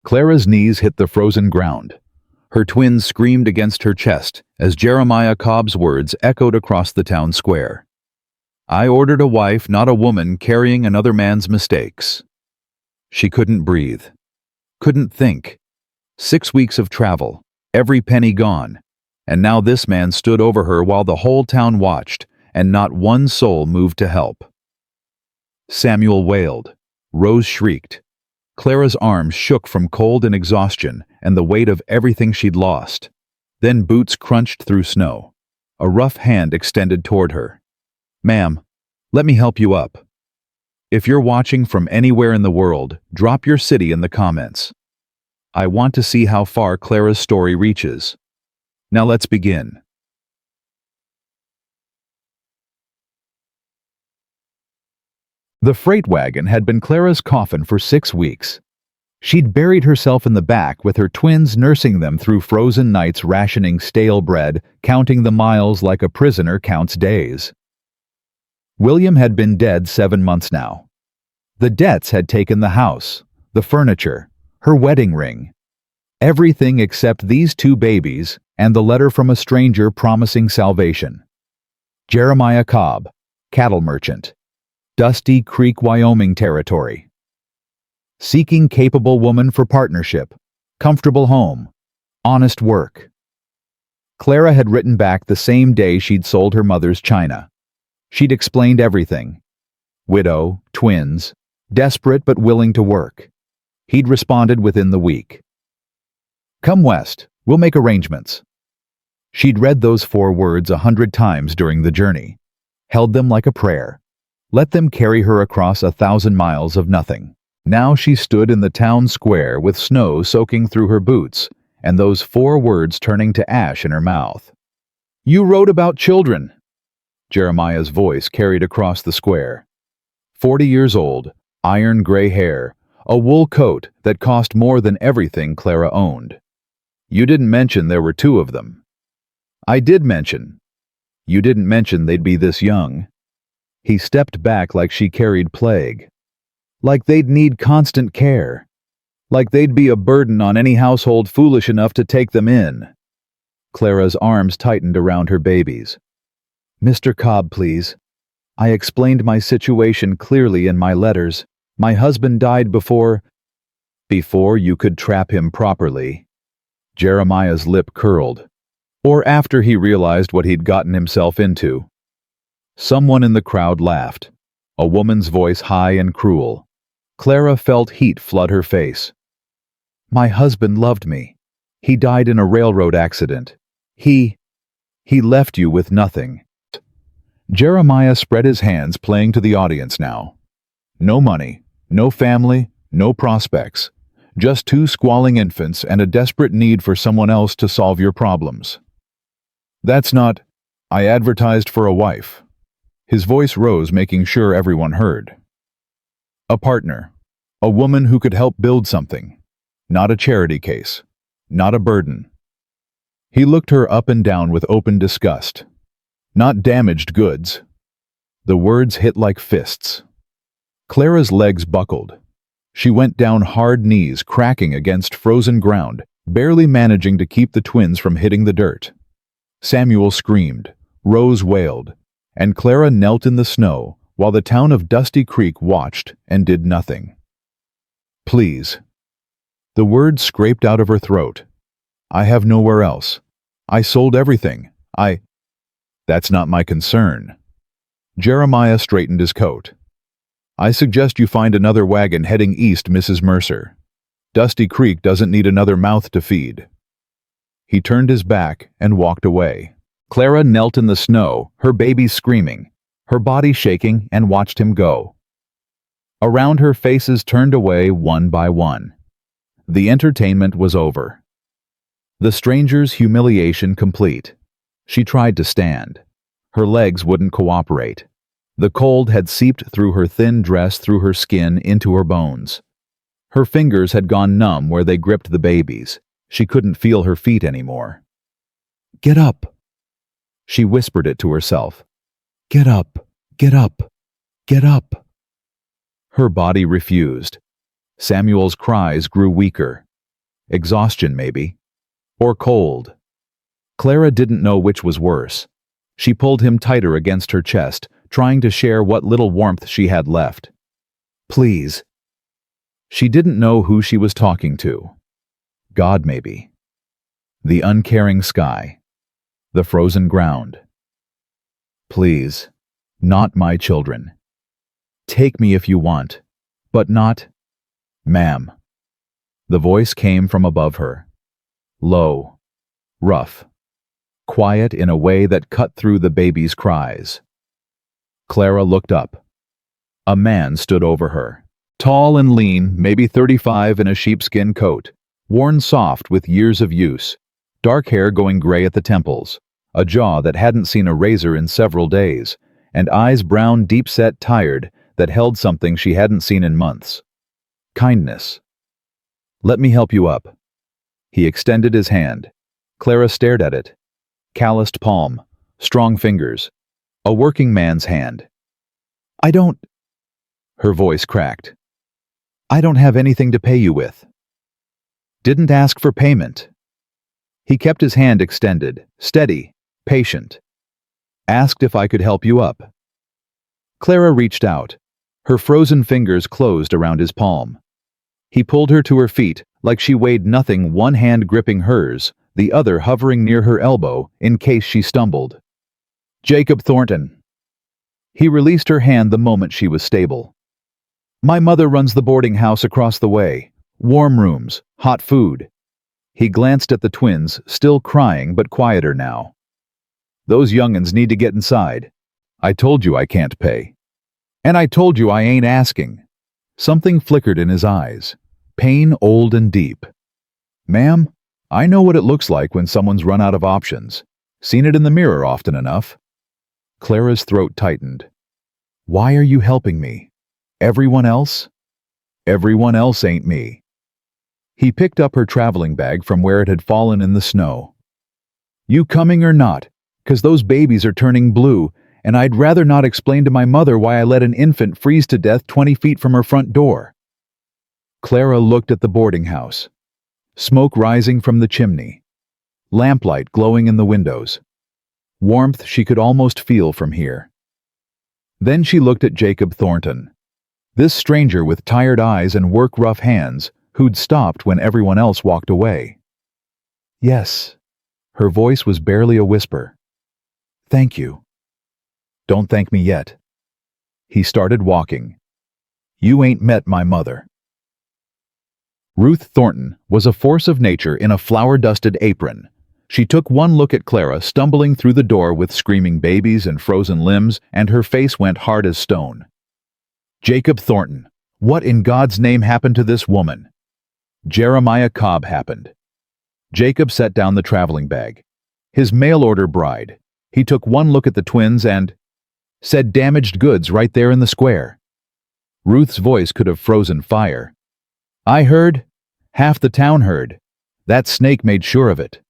Clara's knees hit the frozen ground. Her twins screamed against her chest as Jeremiah Cobb's words echoed across the town square. I ordered a wife, not a woman, carrying another man's mistakes. She couldn't breathe. Couldn't think. 6 weeks of travel, every penny gone, and now this man stood over her while the whole town watched, and not one soul moved to help. Samuel wailed. Rose shrieked. Clara's arms shook from cold and exhaustion and the weight of everything she'd lost. Then boots crunched through snow. A rough hand extended toward her. "Ma'am, let me help you up." If you're watching from anywhere in the world, drop your city in the comments. I want to see how far Clara's story reaches. Now let's begin. The freight wagon had been Clara's coffin for 6 weeks. She'd buried herself in the back with her twins nursing them through frozen nights, rationing stale bread, counting the miles like a prisoner counts days. William had been dead 7 months now. The debts had taken the house, the furniture, her wedding ring. Everything except these 2 babies and the letter from a stranger promising salvation. Jeremiah Cobb, cattle merchant. Dusty Creek, Wyoming territory. Seeking capable woman for partnership, comfortable home, honest work. Clara had written back the same day she'd sold her mother's china. She'd explained everything. Widow, twins, desperate but willing to work. He'd responded within the week. "Come west, we'll make arrangements." She'd read those 4 words 100 times during the journey, held them like a prayer. Let them carry her across 1,000 miles of nothing. Now she stood in the town square with snow soaking through her boots and those 4 words turning to ash in her mouth. "You wrote about children." Jeremiah's voice carried across the square. 40 years old, iron gray hair, a wool coat that cost more than everything Clara owned. "You didn't mention there were 2 of them." "I did mention." "You didn't mention they'd be this young." He stepped back like she carried plague. Like they'd need constant care. Like they'd be a burden on any household foolish enough to take them in. Clara's arms tightened around her babies. "Mr. Cobb, please. I explained my situation clearly in my letters. My husband died before you could trap him properly." Jeremiah's lip curled. Or after he realized what he'd gotten himself into. Someone in the crowd laughed, a woman's voice high and cruel. Clara felt heat flood her face. "My husband loved me. He died in a railroad accident. He left you with nothing." Jeremiah spread his hands, playing to the audience now. No money, no family, no prospects. Just 2 squalling infants and a desperate need for someone else to solve your problems. "That's not... I advertised for a wife." His voice rose, making sure everyone heard. "A partner. A woman who could help build something. Not a charity case. Not a burden." He looked her up and down with open disgust. "Not damaged goods." The words hit like fists. Clara's legs buckled. She went down hard knees, cracking against frozen ground, barely managing to keep the twins from hitting the dirt. Samuel screamed. Rose wailed. And Clara knelt in the snow while the town of Dusty Creek watched and did nothing. "Please." The words scraped out of her throat. "I have nowhere else. I sold everything. That's not my concern." Jeremiah straightened his coat. "I suggest you find another wagon heading east, Mrs. Mercer. Dusty Creek doesn't need another mouth to feed." He turned his back and walked away. Clara knelt in the snow, her babies screaming, her body shaking, and watched him go. Around her, faces turned away one by one. The entertainment was over. The stranger's humiliation complete. She tried to stand. Her legs wouldn't cooperate. The cold had seeped through her thin dress, through her skin, into her bones. Her fingers had gone numb where they gripped the babies. She couldn't feel her feet anymore. "Get up." She whispered it to herself. "Get up, get up, get up." Her body refused. Samuel's cries grew weaker. Exhaustion, maybe. Or cold. Clara didn't know which was worse. She pulled him tighter against her chest, trying to share what little warmth she had left. Please. She didn't know who she was talking to. God, maybe. The uncaring sky. The frozen ground. Please. Not my children. Take me if you want, but not... Ma'am. The voice came from above her. Low. Rough. Quiet in a way that cut through the baby's cries. Clara looked up. A man stood over her. Tall and lean, maybe 35, in a sheepskin coat, worn soft with years of use, dark hair going gray at the temples, a jaw that hadn't seen a razor in several days, and eyes brown, deep-set, tired, that held something she hadn't seen in months. Kindness. Let me help you up. He extended his hand. Clara stared at it. Calloused palm, strong fingers, a working man's hand. I don't... Her voice cracked. I don't have anything to pay you with. Didn't ask for payment. He kept his hand extended, steady, patient. Asked if I could help you up. Clara reached out. Her frozen fingers closed around his palm. He pulled her to her feet like she weighed nothing, one hand gripping hers, the other hovering near her elbow in case she stumbled. Jacob Thornton. He released her hand the moment she was stable. My mother runs the boarding house across the way. Warm rooms, hot food. He glanced at the twins, still crying but quieter now. Those young'uns need to get inside. I told you I can't pay. And I told you I ain't asking. Something flickered in his eyes. Pain old and deep. Ma'am, I know what it looks like when someone's run out of options. Seen it in the mirror often enough. Clara's throat tightened. Why are you helping me? Everyone else? Everyone else ain't me. He picked up her traveling bag from where it had fallen in the snow. You coming or not? 'Cause those babies are turning blue, and I'd rather not explain to my mother why I let an infant freeze to death 20 feet from her front door. Clara looked at the boarding house. Smoke rising from the chimney. Lamplight glowing in the windows. Warmth she could almost feel from here. Then she looked at Jacob Thornton. This stranger with tired eyes and work-rough hands who'd stopped when everyone else walked away. Yes. Her voice was barely a whisper. Thank you. Don't thank me yet. He started walking. You ain't met my mother. Ruth Thornton was a force of nature in a flour-dusted apron. She took one look at Clara stumbling through the door with screaming babies and frozen limbs, and her face went hard as stone. Jacob Thornton, what in God's name happened to this woman? Jeremiah Cobb happened. Jacob set down the traveling bag. His mail-order bride. He took one look at the twins and said damaged goods right there in the square. Ruth's voice could have frozen fire. I heard. Half the town heard. That snake made sure of it.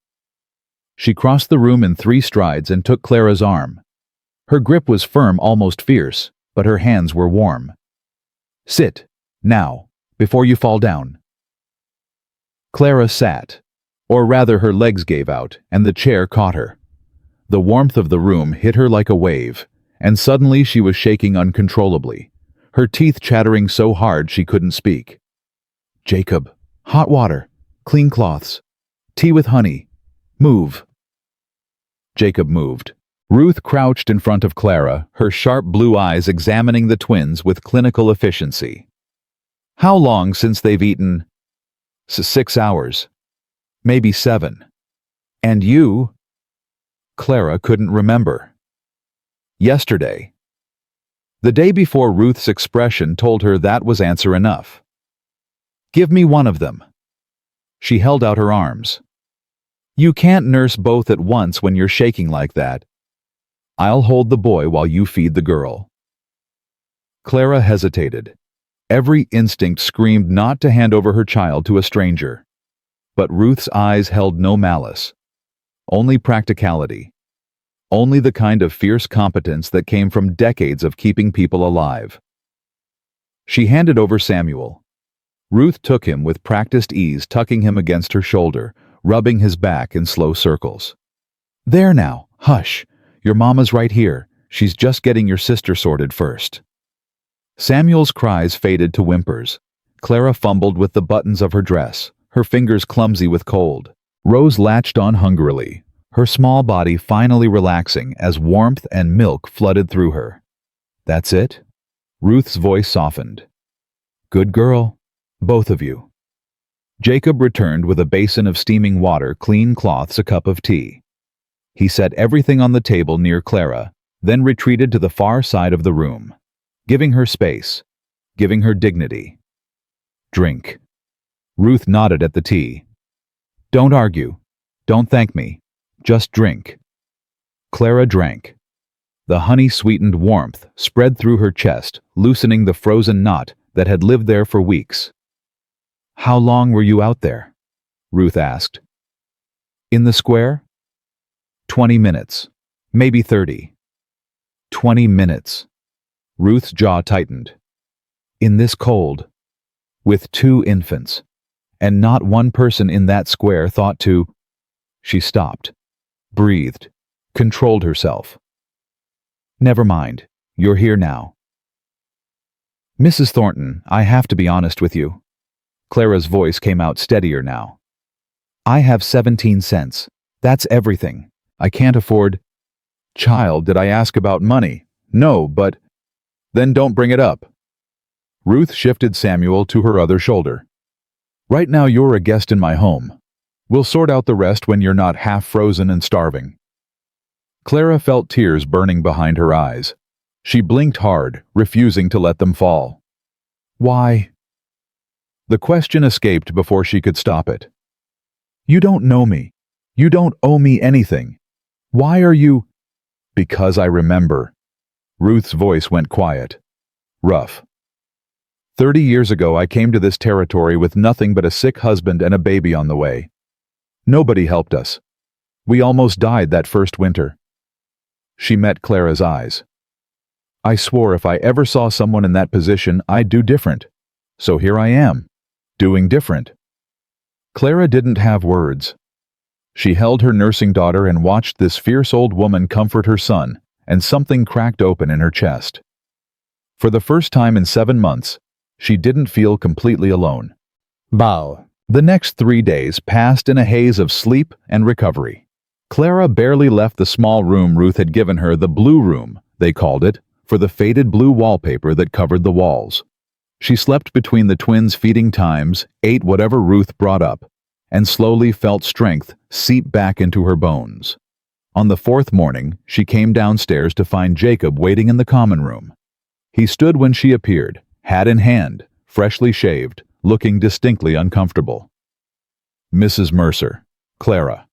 She crossed the room in 3 strides and took Clara's arm. Her grip was firm, almost fierce, but her hands were warm. Sit, now, before you fall down. Clara sat, or rather her legs gave out, and the chair caught her. The warmth of the room hit her like a wave, and suddenly she was shaking uncontrollably, her teeth chattering so hard she couldn't speak. Jacob, hot water, clean cloths, tea with honey, move. Jacob moved. Ruth crouched in front of Clara, her sharp blue eyes examining the twins with clinical efficiency. How long since they've eaten? 6 hours. Maybe 7. And you? Clara couldn't remember. Yesterday. The day before Ruth's expression told her that was answer enough. Give me one of them. She held out her arms. You can't nurse both at once when you're shaking like that. I'll hold the boy while you feed the girl. Clara hesitated. Every instinct screamed not to hand over her child to a stranger. But Ruth's eyes held no malice. Only practicality. Only the kind of fierce competence that came from decades of keeping people alive. She handed over Samuel. Ruth took him with practiced ease, tucking him against her shoulder, rubbing his back in slow circles. There now, hush. Your mama's right here. She's just getting your sister sorted first. Samuel's cries faded to whimpers. Clara fumbled with the buttons of her dress, her fingers clumsy with cold. Rose latched on hungrily, her small body finally relaxing as warmth and milk flooded through her. That's it? Ruth's voice softened. Good girl, both of you. Jacob returned with a basin of steaming water, clean cloths, a cup of tea. He set everything on the table near Clara, then retreated to the far side of the room, giving her space, giving her dignity. Drink. Ruth nodded at the tea. Don't argue. Don't thank me. Just drink. Clara drank. The honey-sweetened warmth spread through her chest, loosening the frozen knot that had lived there for weeks. How long were you out there? Ruth asked. In the square? 20 minutes. Maybe 30. 20 minutes. Ruth's jaw tightened. In this cold. With 2 infants. And not one person in that square thought to... She stopped. Breathed. Controlled herself. Never mind. You're here now. Mrs. Thornton, I have to be honest with you. Clara's voice came out steadier now. I have 17 cents. That's everything. I can't afford... Child, did I ask about money? No, but... Then don't bring it up. Ruth shifted Samuel to her other shoulder. Right now you're a guest in my home. We'll sort out the rest when you're not half frozen and starving. Clara felt tears burning behind her eyes. She blinked hard, refusing to let them fall. Why? The question escaped before she could stop it. You don't know me. You don't owe me anything. Why are you... Because I remember. Ruth's voice went quiet. Rough. 30 years ago I came to this territory with nothing but a sick husband and a baby on the way. Nobody helped us. We almost died that first winter. She met Clara's eyes. I swore if I ever saw someone in that position, I'd do different. So here I am, doing different. Clara didn't have words. She held her nursing daughter and watched this fierce old woman comfort her son, and something cracked open in her chest. For the first time in 7 months, she didn't feel completely alone. Bow. The next 3 days passed in a haze of sleep and recovery. Clara barely left the small room Ruth had given her, the blue room, they called it, for the faded blue wallpaper that covered the walls. She slept between the twins' feeding times, ate whatever Ruth brought up, and slowly felt strength seep back into her bones. On the 4th morning, she came downstairs to find Jacob waiting in the common room. He stood when she appeared, hat in hand, freshly shaved, looking distinctly uncomfortable. Mrs. Mercer, Clara.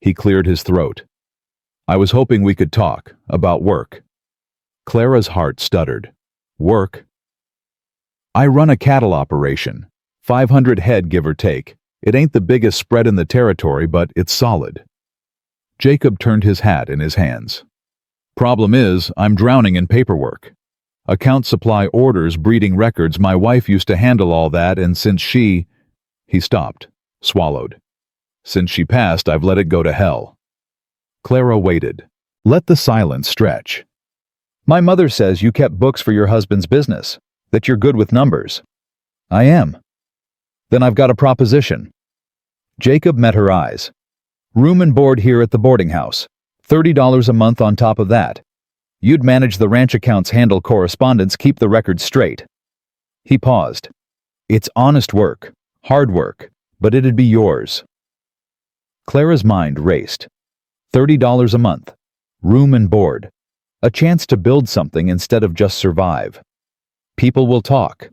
He cleared his throat. I was hoping we could talk about work. Clara's heart stuttered. Work? I run a cattle operation. 500 head, give or take. It ain't the biggest spread in the territory, but it's solid. Jacob turned his hat in his hands. Problem is, I'm drowning in paperwork. Account supply orders, breeding records, my wife used to handle all that, and since she... He stopped, swallowed. Since she passed, I've let it go to hell. Clara waited. Let the silence stretch. My mother says you kept books for your husband's business, that you're good with numbers. I am. Then I've got a proposition. Jacob met her eyes. Room and board here at the boarding house. $30 a month on top of that. You'd manage the ranch accounts, handle correspondence, keep the records straight. He paused. It's honest work, hard work, but it'd be yours. Clara's mind raced. $30 a month. Room and board. A chance to build something instead of just survive. People will talk.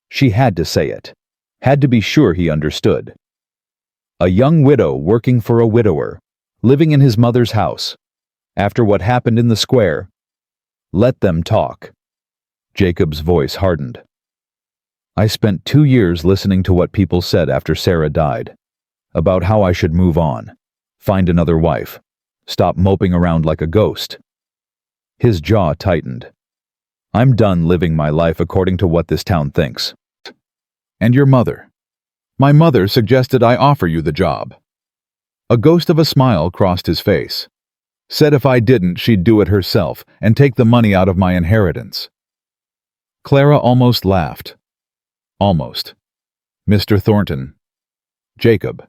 She had to say it. Had to be sure he understood. A young widow working for a widower, living in his mother's house. After what happened in the square, let them talk. Jacob's voice hardened. I spent 2 years listening to what people said after Sarah died, about how I should move on, find another wife, stop moping around like a ghost. His jaw tightened. I'm done living my life according to what this town thinks. And your mother? My mother suggested I offer you the job. A ghost of a smile crossed his face. Said if I didn't, she'd do it herself and take the money out of my inheritance. Clara almost laughed. Almost. Mr. Thornton. Jacob.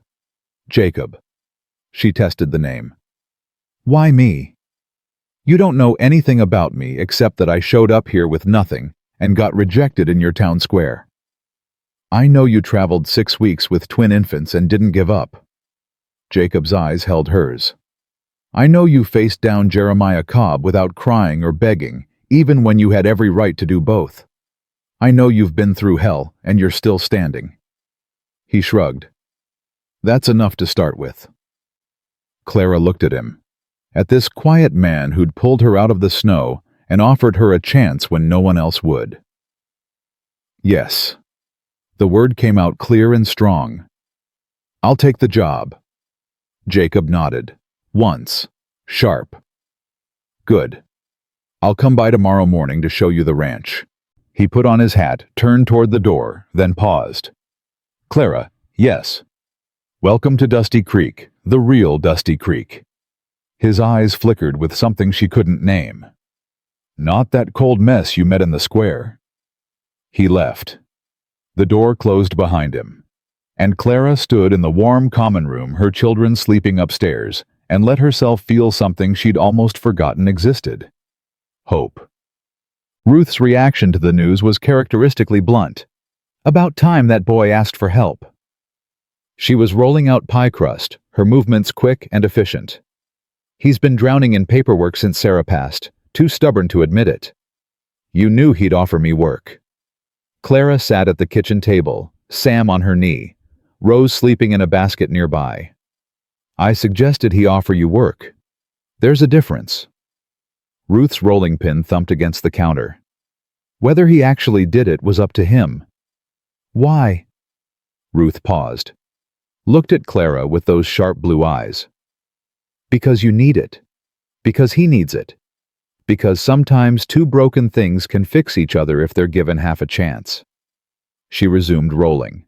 Jacob. She tested the name. Why me? You don't know anything about me except that I showed up here with nothing and got rejected in your town square. I know you traveled 6 weeks with twin infants and didn't give up. Jacob's eyes held hers. I know you faced down Jeremiah Cobb without crying or begging, even when you had every right to do both. I know you've been through hell and you're still standing. He shrugged. That's enough to start with. Clara looked at him, at this quiet man who'd pulled her out of the snow and offered her a chance when no one else would. Yes. The word came out clear and strong. I'll take the job. Jacob nodded. Once. Sharp. Good. I'll come by tomorrow morning to show you the ranch. He put on his hat, turned toward the door, then paused. Clara, yes. Welcome to Dusty Creek, the real Dusty Creek. His eyes flickered with something she couldn't name. Not that cold mess you met in the square. He left. The door closed behind him, and Clara stood in the warm common room, her children sleeping upstairs, and let herself feel something she'd almost forgotten existed. Hope. Ruth's reaction to the news was characteristically blunt. About time that boy asked for help. She was rolling out pie crust, her movements quick and efficient. He's been drowning in paperwork since Sarah passed, too stubborn to admit it. You knew he'd offer me work. Clara sat at the kitchen table, Sam on her knee, Rose sleeping in a basket nearby. I suggested he offer you work. There's a difference. Ruth's rolling pin thumped against the counter. Whether he actually did it was up to him. Why? Ruth paused, looked at Clara with those sharp blue eyes. Because you need it. Because he needs it. Because sometimes two broken things can fix each other if they're given half a chance. She resumed rolling.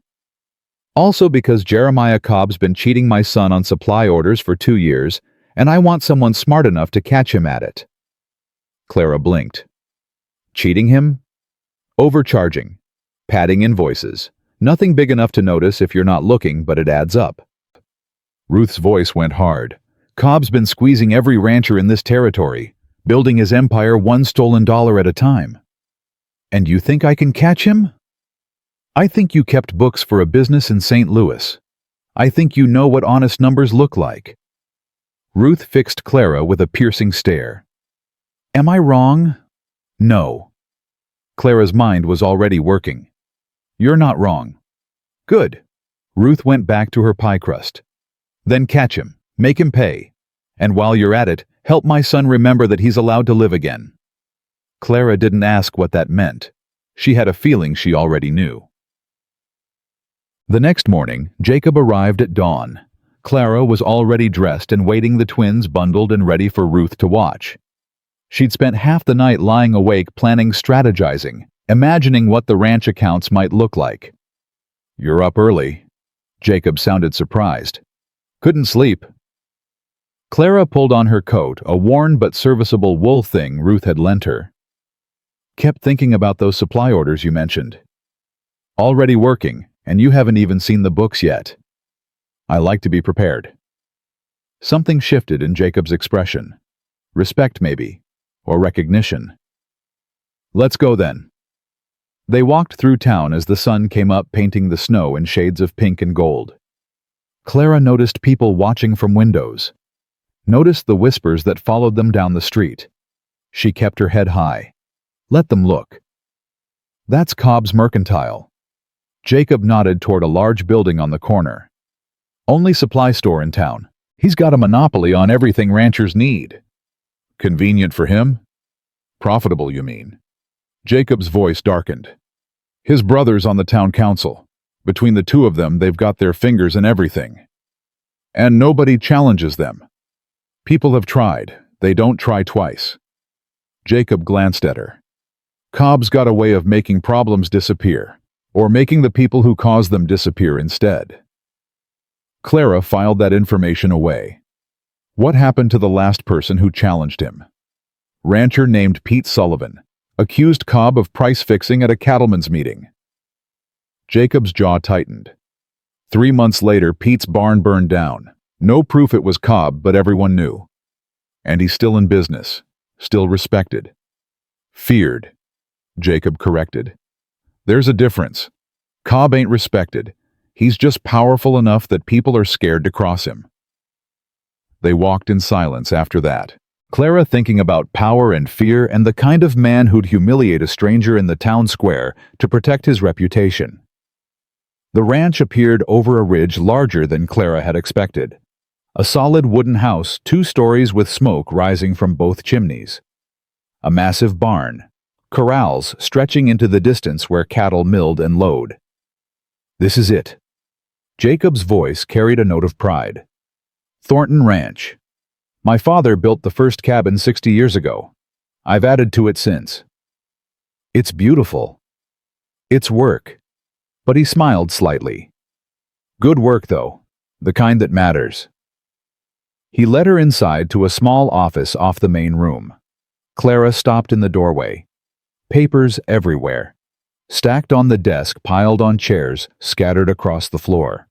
Also because Jeremiah Cobb's been cheating my son on supply orders for 2 years, and I want someone smart enough to catch him at it. Clara blinked. Cheating him? Overcharging. Padding invoices. Nothing big enough to notice if you're not looking, but it adds up. Ruth's voice went hard. Cobb's been squeezing every rancher in this territory, building his empire one stolen dollar at a time. And you think I can catch him? I think you kept books for a business in St. Louis. I think you know what honest numbers look like. Ruth fixed Clara with a piercing stare. Am I wrong? No. Clara's mind was already working. You're not wrong. Good. Ruth went back to her pie crust. Then catch him, make him pay. And while you're at it, help my son remember that he's allowed to live again. Clara didn't ask what that meant. She had a feeling she already knew. The next morning, Jacob arrived at dawn. Clara was already dressed and waiting, the twins bundled and ready for Ruth to watch. She'd spent half the night lying awake planning, strategizing, imagining what the ranch accounts might look like. You're up early. Jacob sounded surprised. Couldn't sleep. Clara pulled on her coat, a worn but serviceable wool thing Ruth had lent her. Kept thinking about those supply orders you mentioned. Already working, and you haven't even seen the books yet. I like to be prepared. Something shifted in Jacob's expression. Respect, maybe, or recognition. Let's go then. They walked through town as the sun came up, painting the snow in shades of pink and gold. Clara noticed people watching from windows. Noticed the whispers that followed them down the street. She kept her head high. Let them look. That's Cobb's Mercantile. Jacob nodded toward a large building on the corner. Only supply store in town. He's got a monopoly on everything ranchers need. Convenient for him? Profitable, you mean? Jacob's voice darkened. His brother's on the town council. Between the two of them, they've got their fingers in everything. And nobody challenges them. People have tried. They don't try twice. Jacob glanced at her. Cobb's got a way of making problems disappear. or making the people who caused them disappear instead. Clara filed that information away. What happened to the last person who challenged him? Rancher named Pete Sullivan accused Cobb of price fixing at a cattlemen's meeting. Jacob's jaw tightened. 3 months later, Pete's barn burned down. No proof it was Cobb, but everyone knew. And he's still in business, still respected. Feared, Jacob corrected. There's a difference. Cobb ain't respected. He's just powerful enough that people are scared to cross him. They walked in silence after that, Clara thinking about power and fear and the kind of man who'd humiliate a stranger in the town square to protect his reputation. The ranch appeared over a ridge larger than Clara had expected. A solid wooden house, 2 stories with smoke rising from both chimneys. A massive barn. Corrals stretching into the distance where cattle milled and lowed. This is it. Jacob's voice carried a note of pride. Thornton Ranch. My father built the first cabin 60 years ago. I've added to it since. It's beautiful. It's work. But he smiled slightly. Good work, though. The kind that matters. He led her inside to a small office off the main room. Clara stopped in the doorway. Papers everywhere. Stacked on the desk, piled on chairs, scattered across the floor.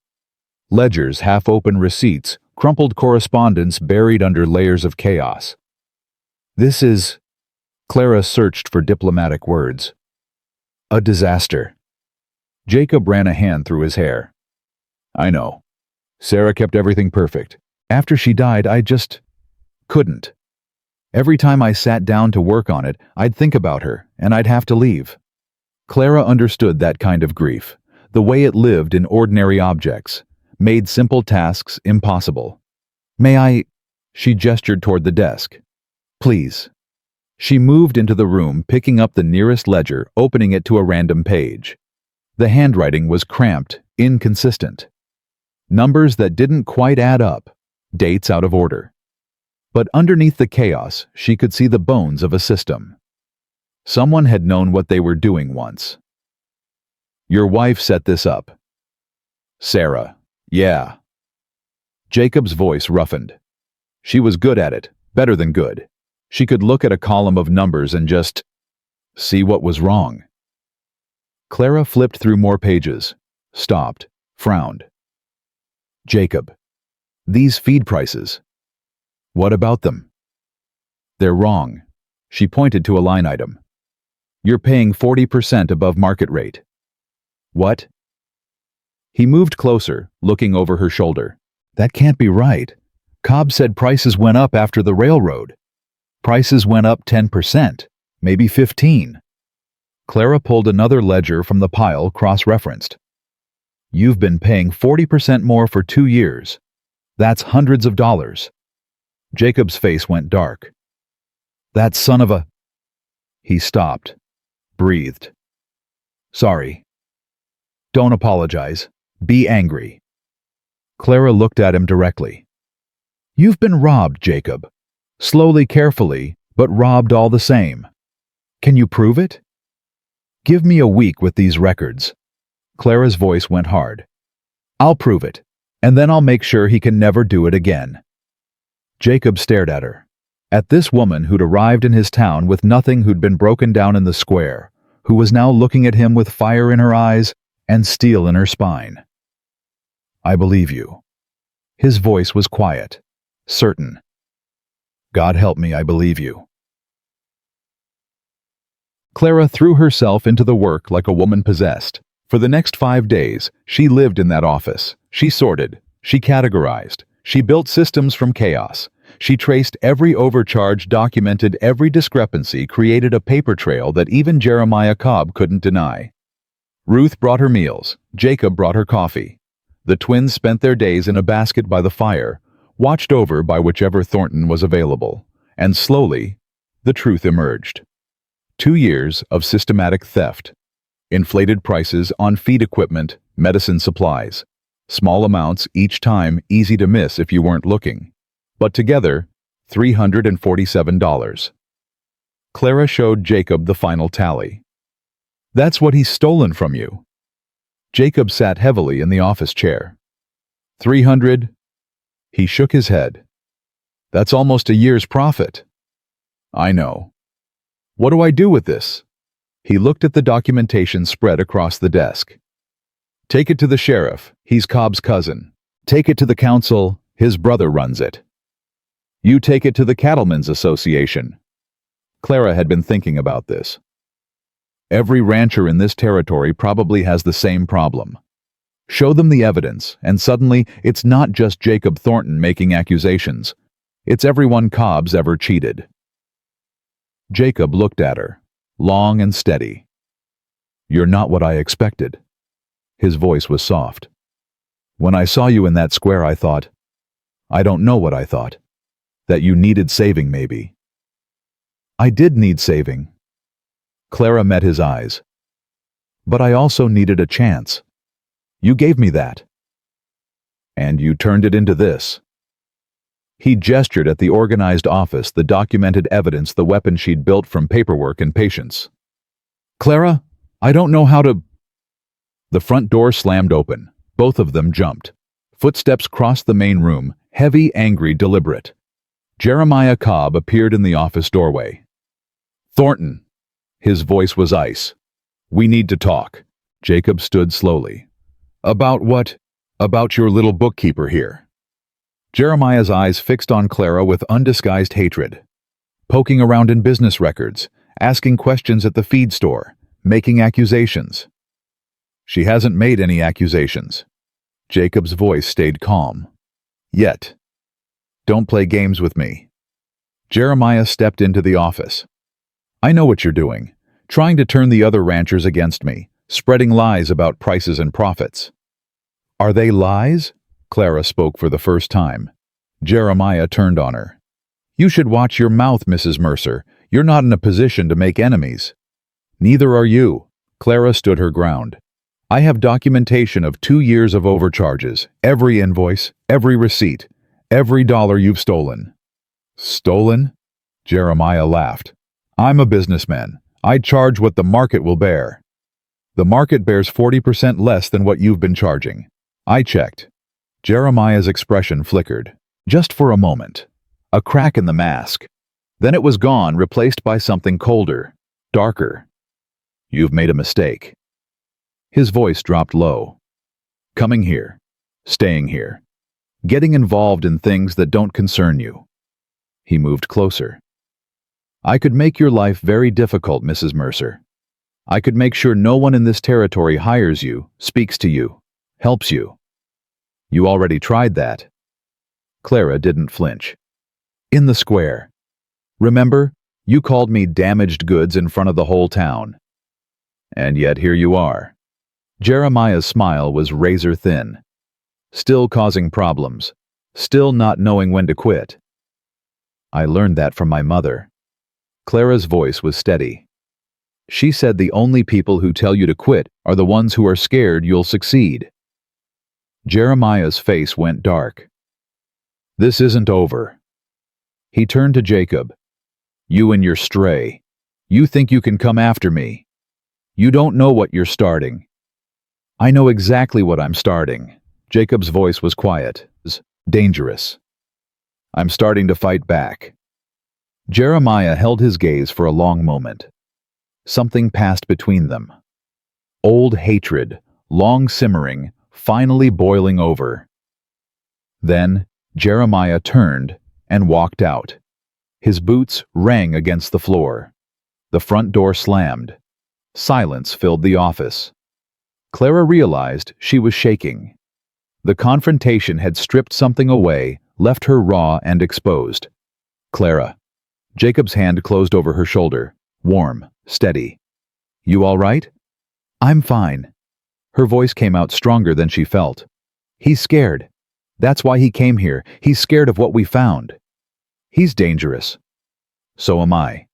Ledgers, half-open receipts, crumpled correspondence buried under layers of chaos. This is... Clara searched for diplomatic words. A disaster. Jacob ran a hand through his hair. I know. Sarah kept everything perfect. After she died, I just... couldn't. Every time I sat down to work on it, I'd think about her, and I'd have to leave. Clara understood that kind of grief, the way it lived in ordinary objects, made simple tasks impossible. May I... She gestured toward the desk. Please. She moved into the room, picking up the nearest ledger, opening it to a random page. The handwriting was cramped, inconsistent. Numbers that didn't quite add up, dates out of order. But underneath the chaos, she could see the bones of a system. Someone had known what they were doing once. Your wife set this up. Sarah. Yeah. Jacob's voice roughened. She was good at it, better than good. She could look at a column of numbers and just see what was wrong. Clara flipped through more pages, stopped, frowned. Jacob. These feed prices. What about them? They're wrong. She pointed to a line item. You're paying 40% above market rate. What? He moved closer, looking over her shoulder. That can't be right. Cobb said prices went up after the railroad. Prices went up 10%, maybe 15%. Clara pulled another ledger from the pile, cross-referenced. You've been paying 40% more for 2 years. That's hundreds of dollars. Jacob's face went dark. That son of a... He stopped, breathed. Sorry. Don't apologize. Be angry. Clara looked at him directly. You've been robbed, Jacob. Slowly, carefully, but robbed all the same. Can you prove it? Give me a week with these records. Clara's voice went hard. I'll prove it, and then I'll make sure he can never do it again. Jacob stared at her. At this woman who'd arrived in his town with nothing, who'd been broken down in the square, who was now looking at him with fire in her eyes and steel in her spine. I believe you. His voice was quiet, certain. God help me, I believe you. Clara threw herself into the work like a woman possessed. For the next 5 days, she lived in that office. She sorted. She categorized. She built systems from chaos. She traced every overcharge, documented every discrepancy, created a paper trail that even Jeremiah Cobb couldn't deny. Ruth brought her meals. Jacob brought her coffee. The twins spent their days in a basket by the fire, watched over by whichever Thornton was available. And slowly, the truth emerged. 2 years of systematic theft. Inflated prices on feed equipment, medicine supplies. Small amounts each time, easy to miss if you weren't looking. But together, $347. Clara showed Jacob the final tally. That's what he's stolen from you. Jacob sat heavily in the office chair. 300? He shook his head. That's almost a year's profit. I know. What do I do with this? He looked at the documentation spread across the desk. Take it to the sheriff, he's Cobb's cousin. Take it to the council, his brother runs it. You take it to the Cattlemen's Association. Clara had been thinking about this. Every rancher in this territory probably has the same problem. Show them the evidence, and suddenly it's not just Jacob Thornton making accusations. It's everyone Cobb's ever cheated. Jacob looked at her, long and steady. You're not what I expected. His voice was soft. When I saw you in that square, I thought, I don't know what I thought. That you needed saving, maybe. I did need saving. Clara met his eyes. But I also needed a chance. You gave me that. And you turned it into this. He gestured at the organized office, the documented evidence, the weapon she'd built from paperwork and patience. Clara, I don't know how to... The front door slammed open. Both of them jumped. Footsteps crossed the main room, heavy, angry, deliberate. Jeremiah Cobb appeared in the office doorway. Thornton. His voice was ice. We need to talk. Jacob stood slowly. About what? About your little bookkeeper here. Jeremiah's eyes fixed on Clara with undisguised hatred. Poking around in business records, asking questions at the feed store, making accusations. She hasn't made any accusations. Jacob's voice stayed calm. Yet. Don't play games with me. Jeremiah stepped into the office. I know what you're doing, trying to turn the other ranchers against me, spreading lies about prices and profits. Are they lies? Clara spoke for the first time. Jeremiah turned on her. You should watch your mouth, Mrs. Mercer. You're not in a position to make enemies. Neither are you. Clara stood her ground. I have documentation of 2 years of overcharges, every invoice, every receipt, every dollar you've stolen. Stolen? Jeremiah laughed. I'm a businessman. I charge what the market will bear. The market bears 40% less than what you've been charging. I checked. Jeremiah's expression flickered. Just for a moment. A crack in the mask. Then it was gone, replaced by something colder, darker. You've made a mistake. His voice dropped low. Coming here. Staying here. Getting involved in things that don't concern you. He moved closer. I could make your life very difficult, Mrs. Mercer. I could make sure no one in this territory hires you, speaks to you, helps you. You already tried that. Clara didn't flinch. In the square. Remember, you called me damaged goods in front of the whole town. And yet here you are. Jeremiah's smile was razor thin. Still causing problems. Still not knowing when to quit. I learned that from my mother. Clara's voice was steady. She said the only people who tell you to quit are the ones who are scared you'll succeed. Jeremiah's face went dark. This isn't over. He turned to Jacob. You and your stray. You think you can come after me. You don't know what you're starting. I know exactly what I'm starting. Jacob's voice was quiet, dangerous. I'm starting to fight back. Jeremiah held his gaze for a long moment. Something passed between them. Old hatred, long simmering, finally boiling over. Then Jeremiah turned and walked out. His boots rang against the floor. The front door slammed. Silence filled the office. Clara realized she was shaking. The confrontation had stripped something away, left her raw and exposed. Clara. Jacob's hand closed over her shoulder, warm, steady. You all right? I'm fine. Her voice came out stronger than she felt. He's scared. That's why he came here. He's scared of what we found. He's dangerous. So am I.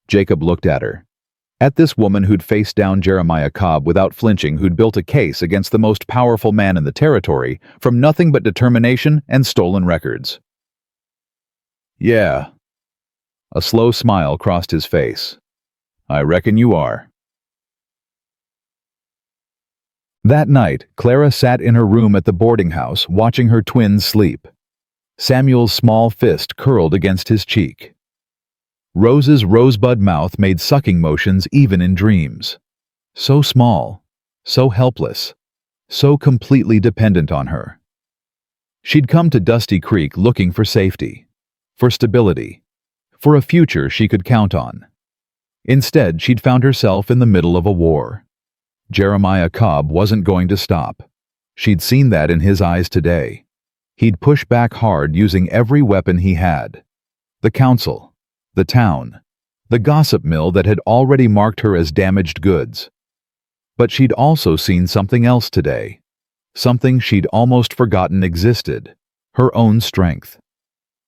Jacob looked at her. At this woman who'd faced down Jeremiah Cobb without flinching, who'd built a case against the most powerful man in the territory from nothing but determination and stolen records. Yeah. A slow smile crossed his face. I reckon you are. That night, Clara sat in her room at the boarding house watching her twins sleep. Samuel's small fist curled against his cheek. Rose's rosebud mouth made sucking motions even in dreams. So small, so helpless, so completely dependent on her. She'd come to Dusty Creek looking for safety, for stability, for a future she could count on. Instead, she'd found herself in the middle of a war. Jeremiah Cobb wasn't going to stop. She'd seen that in his eyes today. He'd push back hard using every weapon he had. The council, the town, the gossip mill that had already marked her as damaged goods. But she'd also seen something else today. Something she'd almost forgotten existed. Her own strength.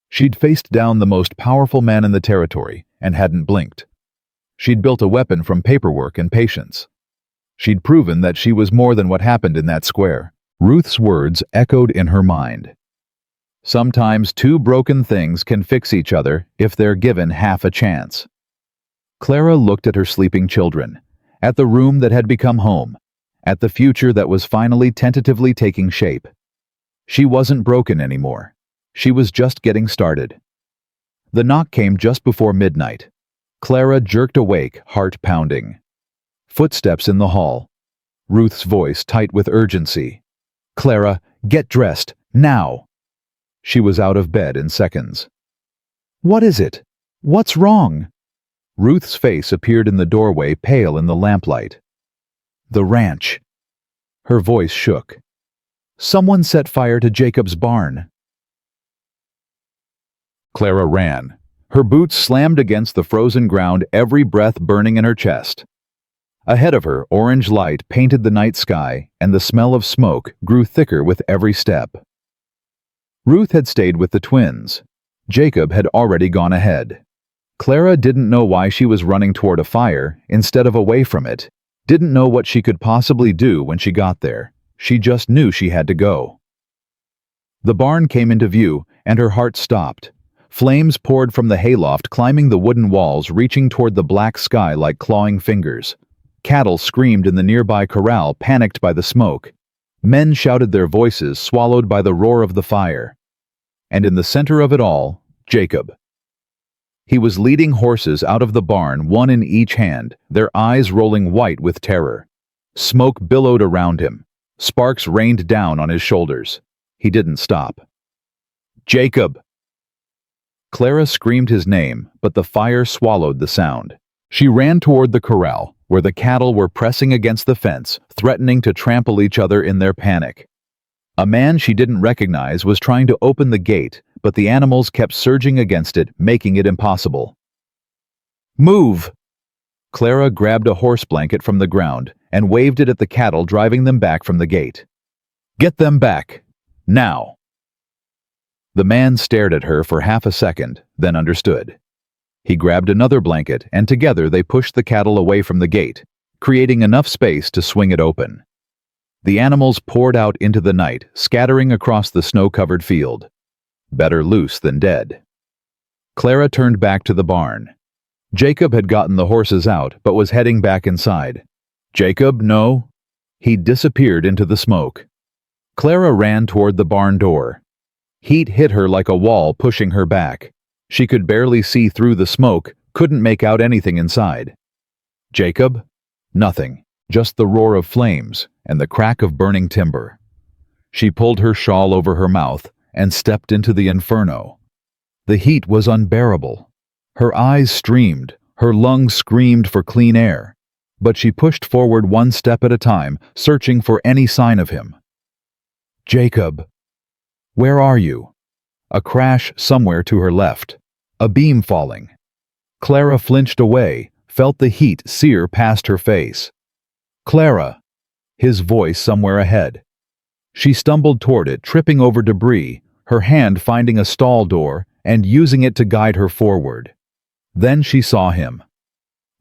She'd faced down the most powerful man in the territory and hadn't blinked. She'd built a weapon from paperwork and patience. She'd proven that she was more than what happened in that square. Ruth's words echoed in her mind. Sometimes two broken things can fix each other if they're given half a chance. Clara looked at her sleeping children, at the room that had become home, at the future that was finally tentatively taking shape. She wasn't broken anymore. She was just getting started. The knock came just before midnight. Clara jerked awake, heart pounding. Footsteps in the hall. Ruth's voice tight with urgency. "Clara, get dressed, now!" She was out of bed in seconds. "What is it? What's wrong?" Ruth's face appeared in the doorway, pale in the lamplight. "The ranch." Her voice shook. "Someone set fire to Jacob's barn." Clara ran. Her boots slammed against the frozen ground, every breath burning in her chest. Ahead of her, orange light painted the night sky, and the smell of smoke grew thicker with every step. Ruth had stayed with the twins. Jacob had already gone ahead. Clara didn't know why she was running toward a fire instead of away from it, didn't know what she could possibly do when she got there. She just knew she had to go. The barn came into view, and her heart stopped. Flames poured from the hayloft, climbing the wooden walls, reaching toward the black sky like clawing fingers. Cattle screamed in the nearby corral, panicked by the smoke. Men shouted their voices, swallowed by the roar of the fire. And in the center of it all, Jacob. He was leading horses out of the barn, one in each hand, their eyes rolling white with terror. Smoke billowed around him. Sparks rained down on his shoulders. He didn't stop. "Jacob!" Clara screamed his name, but the fire swallowed the sound. She ran toward the corral, where the cattle were pressing against the fence, threatening to trample each other in their panic. A man she didn't recognize was trying to open the gate, but the animals kept surging against it, making it impossible. "Move!" Clara grabbed a horse blanket from the ground and waved it at the cattle, driving them back from the gate. "Get them back! Now!" The man stared at her for half a second, then understood. He grabbed another blanket, and together they pushed the cattle away from the gate, creating enough space to swing it open. The animals poured out into the night, scattering across the snow-covered field. Better loose than dead. Clara turned back to the barn. Jacob had gotten the horses out, but was heading back inside. "Jacob, no." He'd disappeared into the smoke. Clara ran toward the barn door. Heat hit her like a wall, pushing her back. She could barely see through the smoke, couldn't make out anything inside. Jacob? Nothing, just the roar of flames and the crack of burning timber. She pulled her shawl over her mouth and stepped into the inferno. The heat was unbearable. Her eyes streamed, her lungs screamed for clean air, but she pushed forward one step at a time, searching for any sign of him. "Jacob, where are you?" A crash somewhere to her left. A beam falling. Clara flinched away, felt the heat sear past her face. "Clara!" His voice somewhere ahead. She stumbled toward it, tripping over debris, her hand finding a stall door and using it to guide her forward. Then she saw him.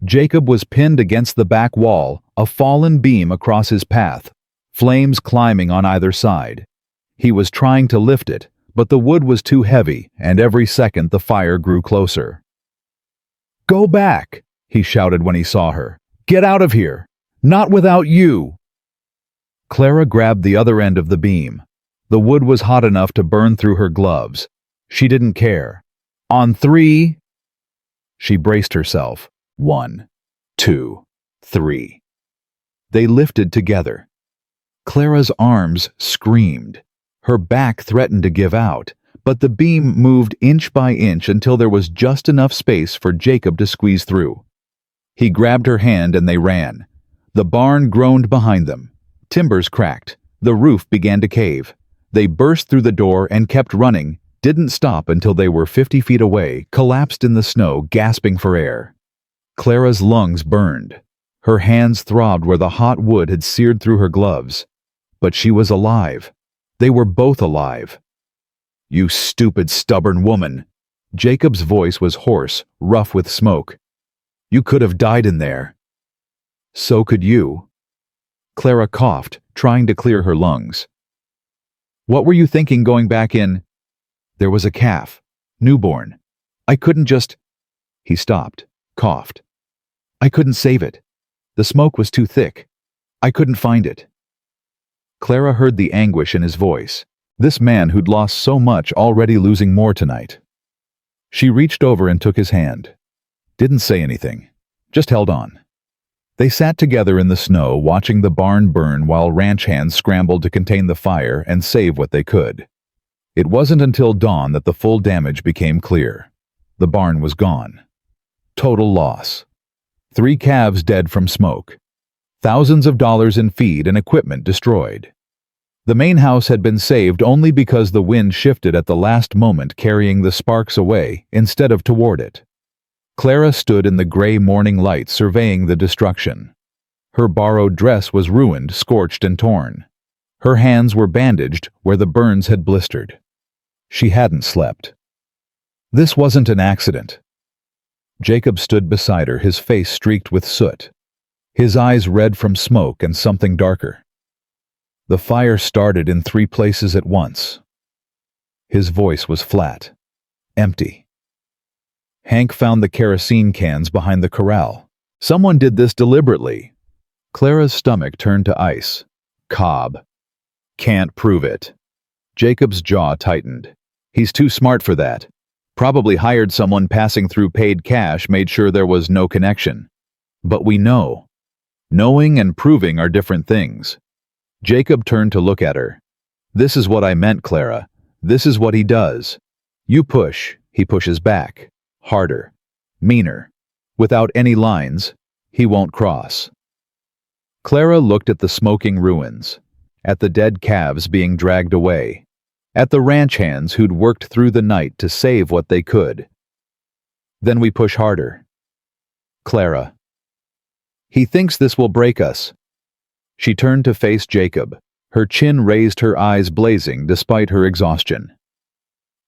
Jacob was pinned against the back wall, a fallen beam across his path, flames climbing on either side. He was trying to lift it, but the wood was too heavy, and every second the fire grew closer. "Go back!" he shouted when he saw her. "Get out of here! Not without you!" Clara grabbed the other end of the beam. The wood was hot enough to burn through her gloves. She didn't care. On 3. She braced herself. 1, 2, 3. They lifted together. Clara's arms screamed. Her back threatened to give out, but the beam moved inch by inch until there was just enough space for Jacob to squeeze through. He grabbed her hand and they ran. The barn groaned behind them. Timbers cracked. The roof began to cave. They burst through the door and kept running, didn't stop until they were 50 feet away, collapsed in the snow, gasping for air. Clara's lungs burned. Her hands throbbed where the hot wood had seared through her gloves. But she was alive. They were both alive. "You stupid, stubborn woman." Jacob's voice was hoarse, rough with smoke. "You could have died in there." "So could you." Clara coughed, trying to clear her lungs. "What were you thinking going back in?" "There was a calf. Newborn. I couldn't just—" He stopped, coughed. "I couldn't save it. The smoke was too thick. I couldn't find it." Clara heard the anguish in his voice. This man who'd lost so much already losing more tonight. She reached over and took his hand. Didn't say anything. Just held on. They sat together in the snow, watching the barn burn while ranch hands scrambled to contain the fire and save what they could. It wasn't until dawn that the full damage became clear. The barn was gone. Total loss. 3 calves dead from smoke. Thousands of dollars in feed and equipment destroyed. The main house had been saved only because the wind shifted at the last moment, carrying the sparks away instead of toward it. Clara stood in the gray morning light surveying the destruction. Her borrowed dress was ruined, scorched, and torn. Her hands were bandaged where the burns had blistered. She hadn't slept. This wasn't an accident. Jacob stood beside her, his face streaked with soot. His eyes red from smoke and something darker. The fire started in 3 places at once. His voice was flat, empty. Hank found the kerosene cans behind the corral. Someone did this deliberately. Clara's stomach turned to ice. Cobb. Can't prove it. Jacob's jaw tightened. He's too smart for that. Probably hired someone passing through paid cash, made sure there was no connection. But we know. Knowing and proving are different things. Jacob turned to look at her. "This is what I meant, Clara. This is what he does. You push, he pushes back. Harder. Meaner. Without any lines, he won't cross." Clara looked at the smoking ruins, at the dead calves being dragged away, at the ranch hands who'd worked through the night to save what they could. "Then we push harder." "Clara. He thinks this will break us." She turned to face Jacob, her chin raised, her eyes blazing despite her exhaustion.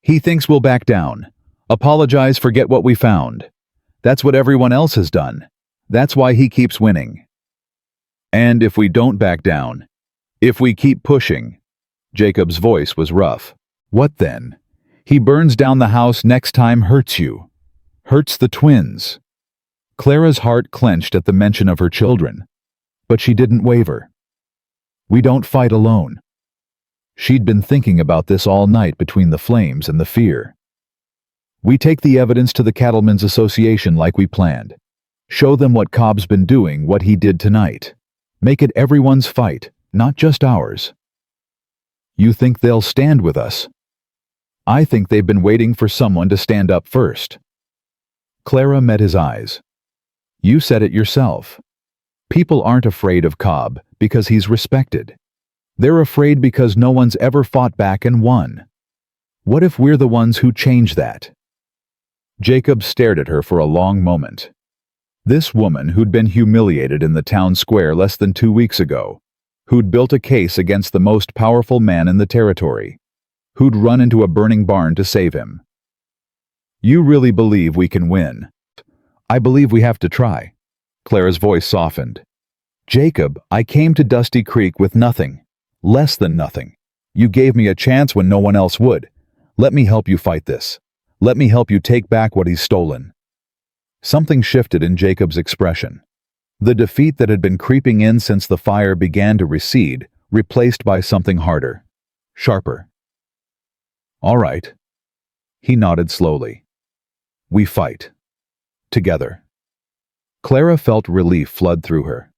"He thinks we'll back down. Apologize, forget what we found. That's what everyone else has done. That's why he keeps winning. And if we don't back down, if we keep pushing," Jacob's voice was rough, "what then? He burns down the house next time, hurts you. Hurts the twins." Clara's heart clenched at the mention of her children, but she didn't waver. "We don't fight alone." She'd been thinking about this all night between the flames and the fear. "We take the evidence to the Cattlemen's Association like we planned. Show them what Cobb's been doing, what he did tonight. Make it everyone's fight, not just ours." "You think they'll stand with us?" "I think they've been waiting for someone to stand up first." Clara met his eyes. "You said it yourself. People aren't afraid of Cobb because he's respected. They're afraid because no one's ever fought back and won. What if we're the ones who change that?" Jacob stared at her for a long moment. This woman who'd been humiliated in the town square less than 2 weeks ago, who'd built a case against the most powerful man in the territory, who'd run into a burning barn to save him. "You really believe we can win?" "I believe we have to try." Clara's voice softened. "Jacob, I came to Dusty Creek with nothing. Less than nothing. You gave me a chance when no one else would. Let me help you fight this. Let me help you take back what he's stolen." Something shifted in Jacob's expression. The defeat that had been creeping in since the fire began to recede replaced by something harder, sharper. All right. He nodded slowly. We fight. Together. Clara felt relief flood through her.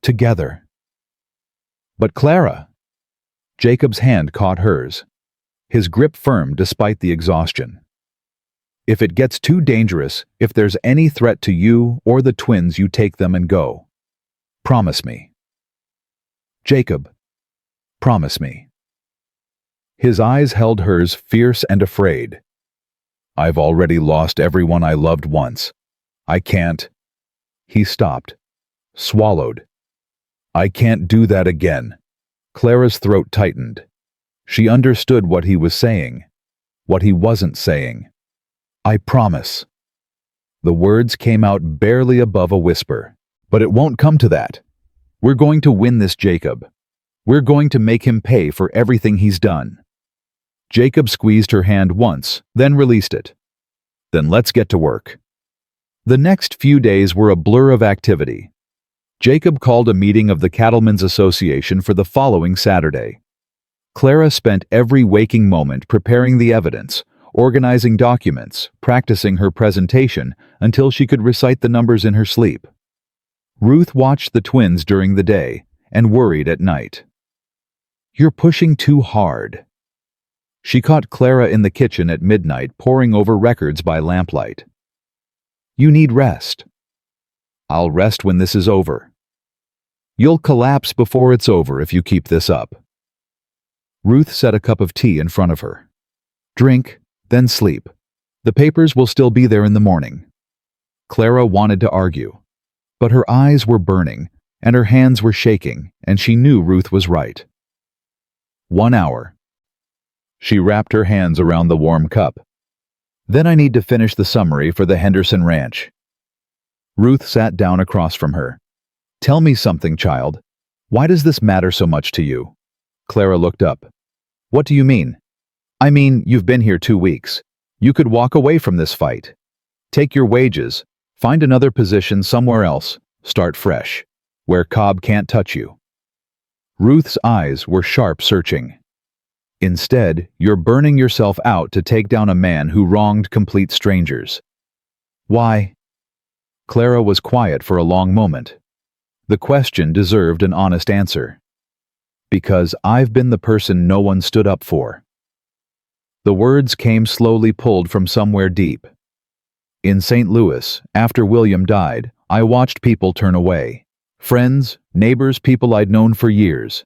Together. But Clara! Jacob's hand caught hers, his grip firm despite the exhaustion. If it gets too dangerous, if there's any threat to you or the twins, you take them and go. Promise me. Jacob, promise me. His eyes held hers, fierce and afraid. I've already lost everyone I loved once. I can't. He stopped, swallowed. I can't do that again. Clara's throat tightened. She understood what he was saying, what he wasn't saying. I promise. The words came out barely above a whisper. But it won't come to that. We're going to win this, Jacob. We're going to make him pay for everything he's done. Jacob squeezed her hand once, then released it. Then let's get to work. The next few days were a blur of activity. Jacob called a meeting of the Cattlemen's Association for the following Saturday. Clara spent every waking moment preparing the evidence, organizing documents, practicing her presentation until she could recite the numbers in her sleep. Ruth watched the twins during the day and worried at night. You're pushing too hard. She caught Clara in the kitchen at midnight poring over records by lamplight. You need rest. I'll rest when this is over. You'll collapse before it's over if you keep this up. Ruth set a cup of tea in front of her. Drink, then sleep. The papers will still be there in the morning. Clara wanted to argue, but her eyes were burning and her hands were shaking, and she knew Ruth was right. 1 hour. She wrapped her hands around the warm cup. Then I need to finish the summary for the Henderson Ranch. Ruth sat down across from her. Tell me something, child. Why does this matter so much to you? Clara looked up. What do you mean? I mean, you've been here 2 weeks. You could walk away from this fight. Take your wages, find another position somewhere else, start fresh, where Cobb can't touch you. Ruth's eyes were sharp, searching. Instead, you're burning yourself out to take down a man who wronged complete strangers. Why? Clara was quiet for a long moment. The question deserved an honest answer. Because I've been the person no one stood up for. The words came slowly, pulled from somewhere deep. In St. Louis, after William died, I watched people turn away. Friends, neighbors, people I'd known for years.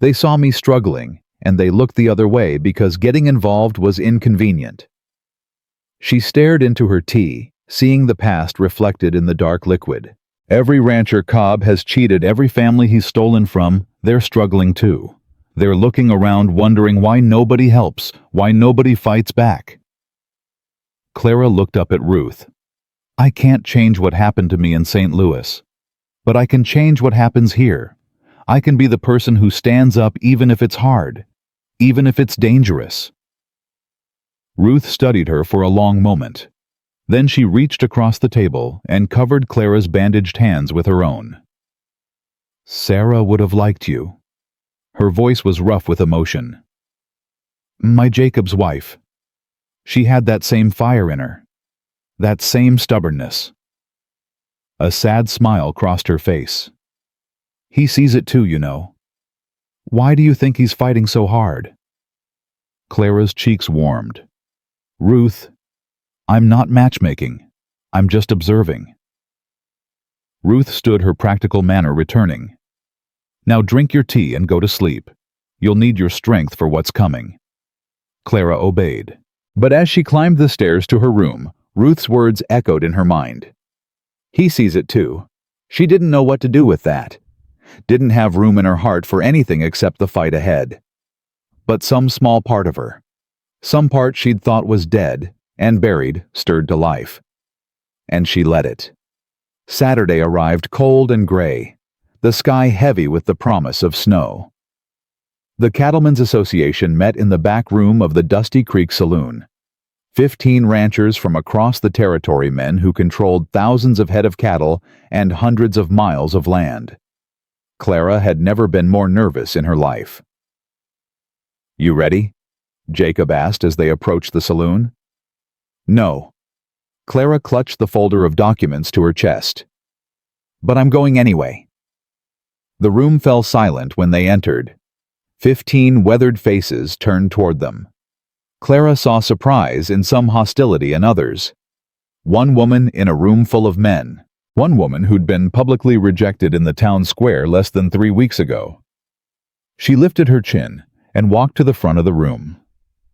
They saw me struggling, and they looked the other way because getting involved was inconvenient. She stared into her tea, seeing the past reflected in the dark liquid. Every rancher Cobb has cheated, every family he's stolen from, they're struggling too. They're looking around wondering why nobody helps, why nobody fights back. Clara looked up at Ruth. I can't change what happened to me in St. Louis. But I can change what happens here. I can be the person who stands up even if it's hard, even if it's dangerous. Ruth studied her for a long moment. Then she reached across the table and covered Clara's bandaged hands with her own. Sarah would have liked you. Her voice was rough with emotion. My Jacob's wife. She had that same fire in her. That same stubbornness. A sad smile crossed her face. He sees it too, you know. Why do you think he's fighting so hard? Clara's cheeks warmed. Ruth, I'm not matchmaking. I'm just observing. Ruth stood, her practical manner returning. Now drink your tea and go to sleep. You'll need your strength for what's coming. Clara obeyed. But as she climbed the stairs to her room, Ruth's words echoed in her mind. He sees it too. She didn't know what to do with that. Didn't have room in her heart for anything except the fight ahead. But some small part of her, some part she'd thought was dead and buried, stirred to life. And she let it. Saturday arrived cold and gray, the sky heavy with the promise of snow. The Cattlemen's Association met in the back room of the Dusty Creek Saloon. 15 ranchers from across the territory, men who controlled thousands of head of cattle and hundreds of miles of land. Clara had never been more nervous in her life. "You ready?" Jacob asked as they approached the saloon. "No." Clara clutched the folder of documents to her chest. "But I'm going anyway." The room fell silent when they entered. 15 weathered faces turned toward them. Clara saw surprise in some, hostility in others. One woman in a room full of men. One woman who'd been publicly rejected in the town square less than 3 weeks ago. She lifted her chin and walked to the front of the room.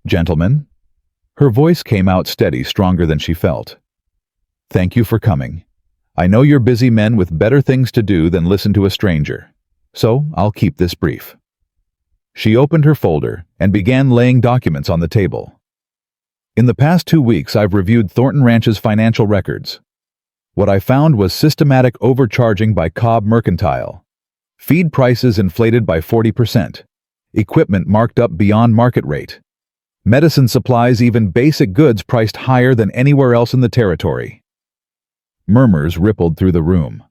"Gentlemen?" Her voice came out steady, stronger than she felt. "Thank you for coming. I know you're busy men with better things to do than listen to a stranger, so I'll keep this brief." She opened her folder and began laying documents on the table. "In the past 2 weeks, I've reviewed Thornton Ranch's financial records. What I found was systematic overcharging by Cobb Mercantile. Feed prices inflated by 40%. Equipment marked up beyond market rate. Medicine supplies, even basic goods, priced higher than anywhere else in the territory." Murmurs rippled through the room.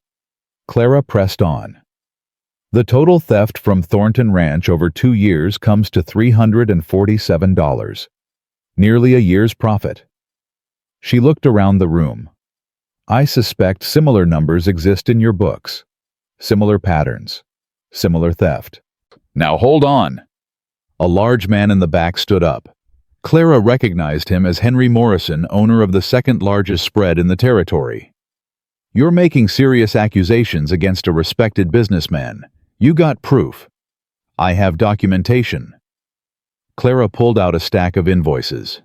Clara pressed on. "The total theft from Thornton Ranch over 2 years comes to $347. Nearly a year's profit." She looked around the room. "I suspect similar numbers exist in your books. Similar patterns. Similar theft." "Now hold on." A large man in the back stood up. Clara recognized him as Henry Morrison, owner of the second largest spread in the territory. "You're making serious accusations against a respected businessman. You got proof." "I have documentation." Clara pulled out a stack of invoices.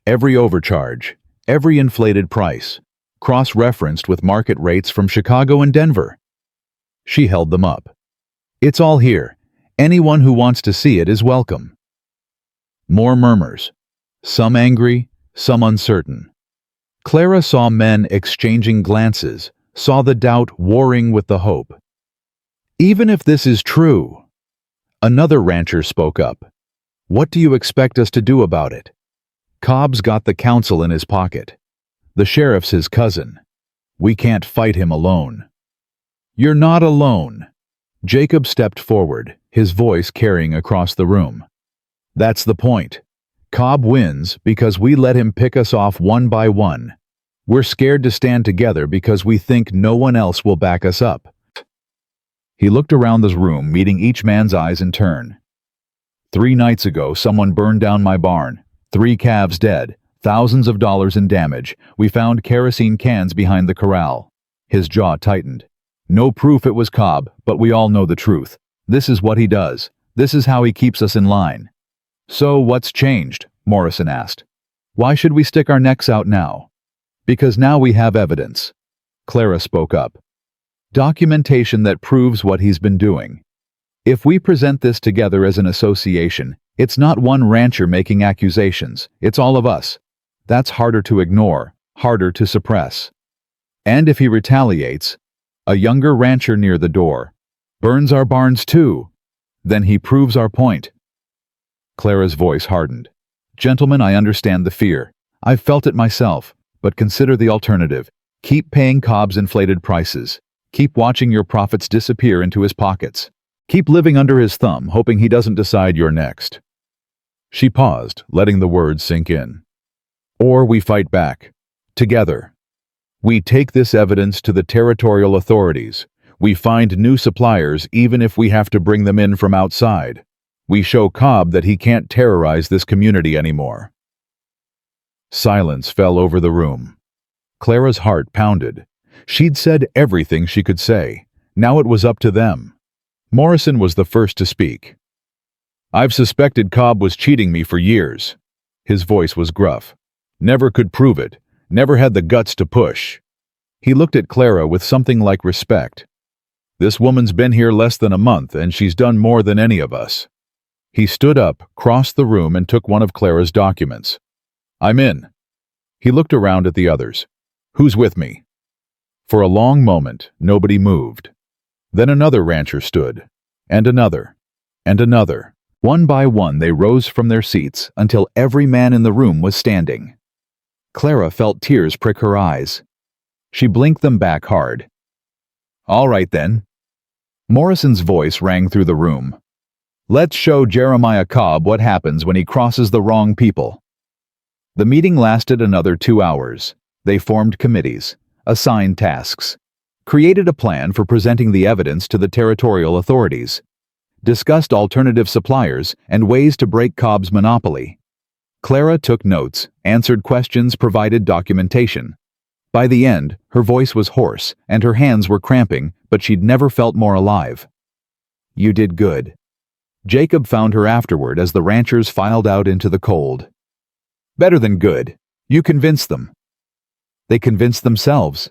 Every overcharge, every inflated price, cross-referenced with market rates from Chicago and Denver. She held them up. "It's all here. Anyone who wants to see it is welcome." More murmurs, some angry, some uncertain. Clara saw men exchanging glances, saw the doubt warring with the hope. "Even if this is true," another rancher spoke up, "what do you expect us to do about it? Cobb's got the council in his pocket. The sheriff's his cousin. We can't fight him alone." "You're not alone." Jacob stepped forward, his voice carrying across the room. "That's the point. Cobb wins because we let him pick us off one by one. We're scared to stand together because we think no one else will back us up." He looked around the room, meeting each man's eyes in turn. 3 nights ago, someone burned down my barn. 3 calves dead, thousands of dollars in damage. We found kerosene cans behind the corral." His jaw tightened. "No proof it was Cobb, but we all know the truth. This is what he does. This is how he keeps us in line." "So what's changed?" Morrison asked. "Why should we stick our necks out now?" "Because now we have evidence." Clara spoke up. "Documentation that proves what he's been doing. If we present this together as an association, it's not one rancher making accusations, it's all of us. That's harder to ignore, harder to suppress. And if he retaliates, a younger rancher near the door, burns our barns too, then he proves our point." Clara's voice hardened. "Gentlemen, I understand the fear. I've felt it myself, but consider the alternative. Keep paying Cobb's inflated prices. Keep watching your profits disappear into his pockets. Keep living under his thumb, hoping he doesn't decide you're next." She paused, letting the words sink in. "Or we fight back. Together. We take this evidence to the territorial authorities. We find new suppliers even if we have to bring them in from outside. We show Cobb that he can't terrorize this community anymore." Silence fell over the room. Clara's heart pounded. She'd said everything she could say. Now it was up to them. Morrison was the first to speak. "I've suspected Cobb was cheating me for years." His voice was gruff. "Never could prove it. Never had the guts to push." He looked at Clara with something like respect. "This woman's been here less than a month, and she's done more than any of us." He stood up, crossed the room, and took one of Clara's documents. "I'm in." He looked around at the others. "Who's with me?" For a long moment, nobody moved. Then another rancher stood, and another, and another. One by one, they rose from their seats until every man in the room was standing. Clara felt tears prick her eyes. She blinked them back hard. "All right then." Morrison's voice rang through the room. Let's show Jeremiah Cobb what happens when he crosses the wrong people. The meeting lasted another 2 hours. They formed committees, assigned tasks, created a plan for presenting the evidence to the territorial authorities, discussed alternative suppliers and ways to break Cobb's monopoly. Clara took notes, answered questions, provided documentation. By the end, her voice was hoarse and her hands were cramping, but she'd never felt more alive. You did good. Jacob found her afterward as the ranchers filed out into the cold. Better than good. You convinced them. They convinced themselves.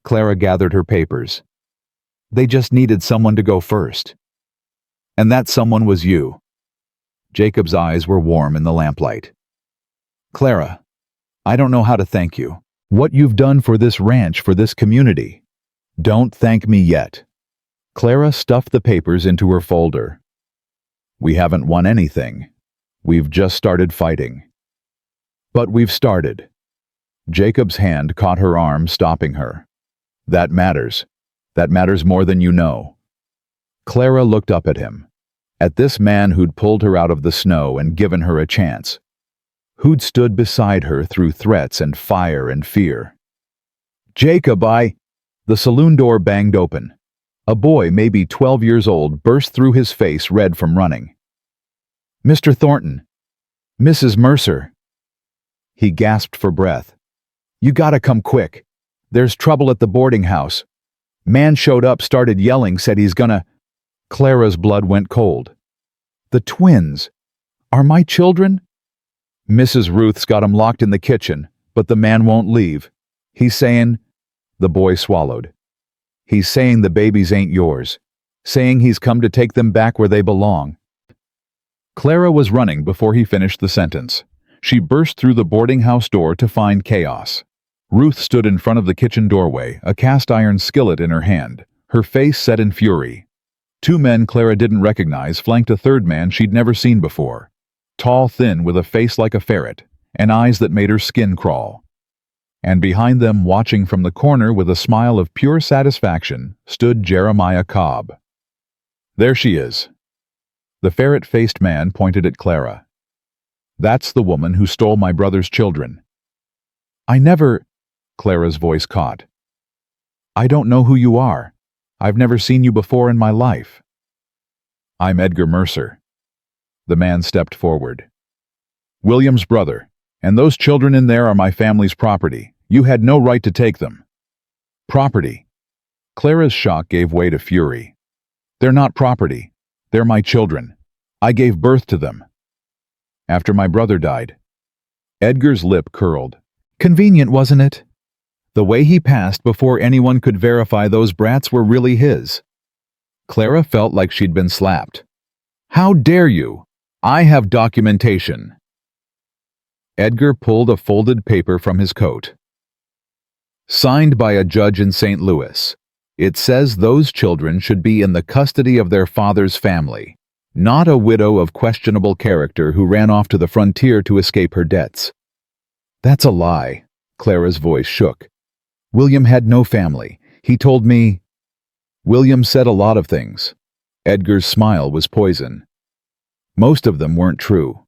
Clara gathered her papers. They just needed someone to go first. And that someone was you. Jacob's eyes were warm in the lamplight. Clara, I don't know how to thank you. What you've done for this ranch, for this community. Don't thank me yet. Clara stuffed the papers into her folder. We haven't won anything. We've just started fighting. But we've started. Jacob's hand caught her arm, stopping her. That matters. That matters more than you know. Clara looked up at him. At this man who'd pulled her out of the snow and given her a chance. Who'd stood beside her through threats and fire and fear. Jacob, The saloon door banged open. A boy, maybe 12 years old, burst through, his face red from running. Mr. Thornton. Mrs. Mercer. He gasped for breath. You gotta come quick. There's trouble at the boarding house. Man showed up, started yelling, said he's gonna... Clara's blood went cold. The twins. Are my children? Mrs. Ruth's got 'em locked in the kitchen, but the man won't leave. He's saying... The boy swallowed. He's saying the babies ain't yours. Saying he's come to take them back where they belong. Clara was running before he finished the sentence. She burst through the boarding house door to find chaos. Ruth stood in front of the kitchen doorway, a cast-iron skillet in her hand, her face set in fury. 2 men Clara didn't recognize flanked a third man she'd never seen before. Tall, thin, with a face like a ferret, and eyes that made her skin crawl. And behind them, watching from the corner with a smile of pure satisfaction, stood Jeremiah Cobb. There she is. The ferret-faced man pointed at Clara. That's the woman who stole my brother's children. I never... Clara's voice caught. I don't know who you are. I've never seen you before in my life. I'm Edgar Mercer. The man stepped forward. William's brother, and those children in there are my family's property. You had no right to take them. Property. Clara's shock gave way to fury. They're not property. They're my children. I gave birth to them. After my brother died. Edgar's lip curled. Convenient, wasn't it? The way he passed before anyone could verify those brats were really his. Clara felt like she'd been slapped. How dare you? I have documentation. Edgar pulled a folded paper from his coat. Signed by a judge in St. Louis. It says those children should be in the custody of their father's family, not a widow of questionable character who ran off to the frontier to escape her debts. That's a lie. Clara's voice shook. William had no family. He told me... William said a lot of things. Edgar's smile was poison. Most of them weren't true.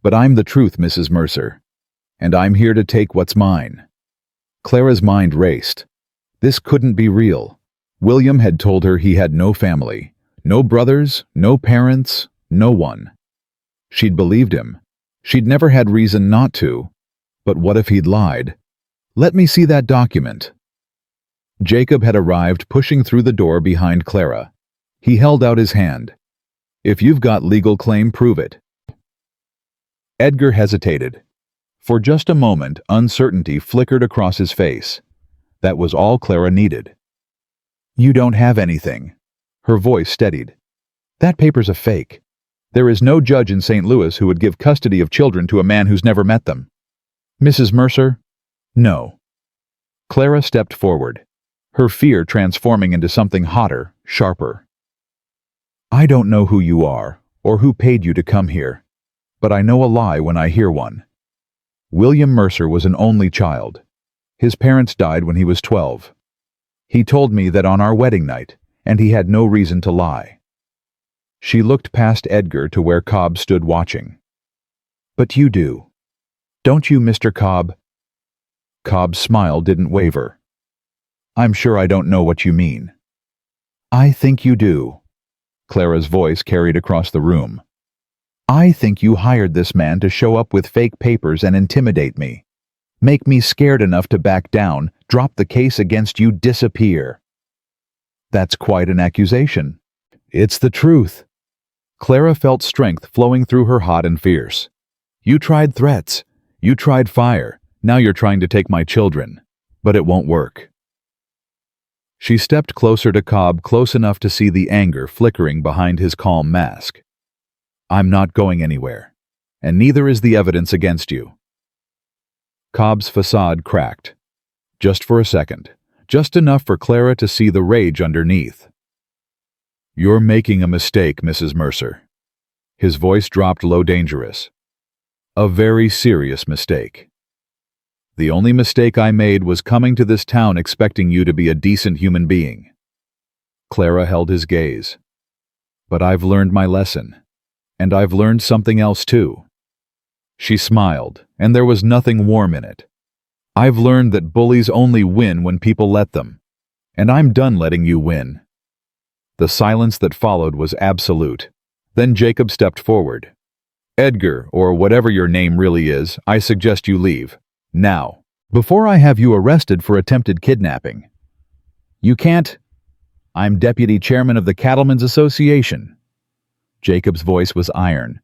But I'm the truth, Mrs. Mercer. And I'm here to take what's mine. Clara's mind raced. This couldn't be real. William had told her he had no family. No brothers, no parents, no one. She'd believed him. She'd never had reason not to. But what if he'd lied? Let me see that document. Jacob had arrived, pushing through the door behind Clara. He held out his hand. If you've got legal claim, prove it. Edgar hesitated. For just a moment, uncertainty flickered across his face. That was all Clara needed. You don't have anything. Her voice steadied. That paper's a fake. There is no judge in St. Louis who would give custody of children to a man who's never met them. Mrs. Mercer? No. Clara stepped forward, her fear transforming into something hotter, sharper. I don't know who you are, or who paid you to come here, but I know a lie when I hear one. William Mercer was an only child. His parents died when he was 12. He told me that on our wedding night, and he had no reason to lie. She looked past Edgar to where Cobb stood watching. "But you do. Don't you, Mr. Cobb?" Cobb's smile didn't waver. "I'm sure I don't know what you mean." "I think you do." Clara's voice carried across the room. "I think you hired this man to show up with fake papers and intimidate me. Make me scared enough to back down, drop the case against you, disappear." "That's quite an accusation." "It's the truth." Clara felt strength flowing through her hot and fierce. "You tried threats. You tried fire. Now you're trying to take my children. But it won't work." She stepped closer to Cobb, close enough to see the anger flickering behind his calm mask. "I'm not going anywhere, and neither is the evidence against you." Cobb's facade cracked. Just for a second, just enough for Clara to see the rage underneath. "You're making a mistake, Mrs. Mercer." His voice dropped low, dangerous. "A very serious mistake. The only mistake I made was coming to this town expecting you to be a decent human being." Clara held his gaze. "But I've learned my lesson. And I've learned something else too." She smiled, and there was nothing warm in it. "I've learned that bullies only win when people let them. And I'm done letting you win." The silence that followed was absolute. Then Jacob stepped forward. "Edgar, or whatever your name really is, I suggest you leave. Now, before I have you arrested for attempted kidnapping." "You can't. I'm deputy chairman of the Cattlemen's Association." Jacob's voice was iron.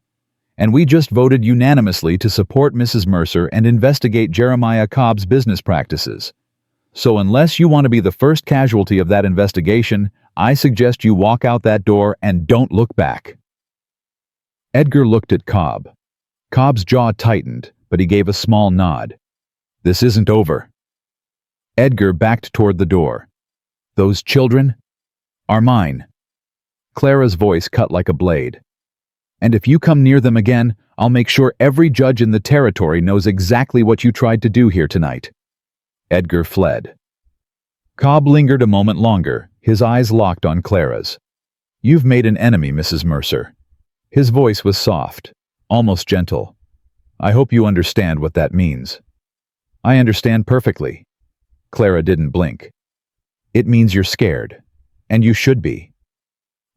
"And we just voted unanimously to support Mrs. Mercer and investigate Jeremiah Cobb's business practices. So unless you want to be the first casualty of that investigation, I suggest you walk out that door and don't look back." Edgar looked at Cobb. Cobb's jaw tightened, but he gave a small nod. "This isn't over." Edgar backed toward the door. "Those children are mine." Clara's voice cut like a blade. "And if you come near them again, I'll make sure every judge in the territory knows exactly what you tried to do here tonight." Edgar fled. Cobb lingered a moment longer, his eyes locked on Clara's. "You've made an enemy, Mrs. Mercer." His voice was soft, almost gentle. "I hope you understand what that means." "I understand perfectly." Clara didn't blink. "It means you're scared, and you should be."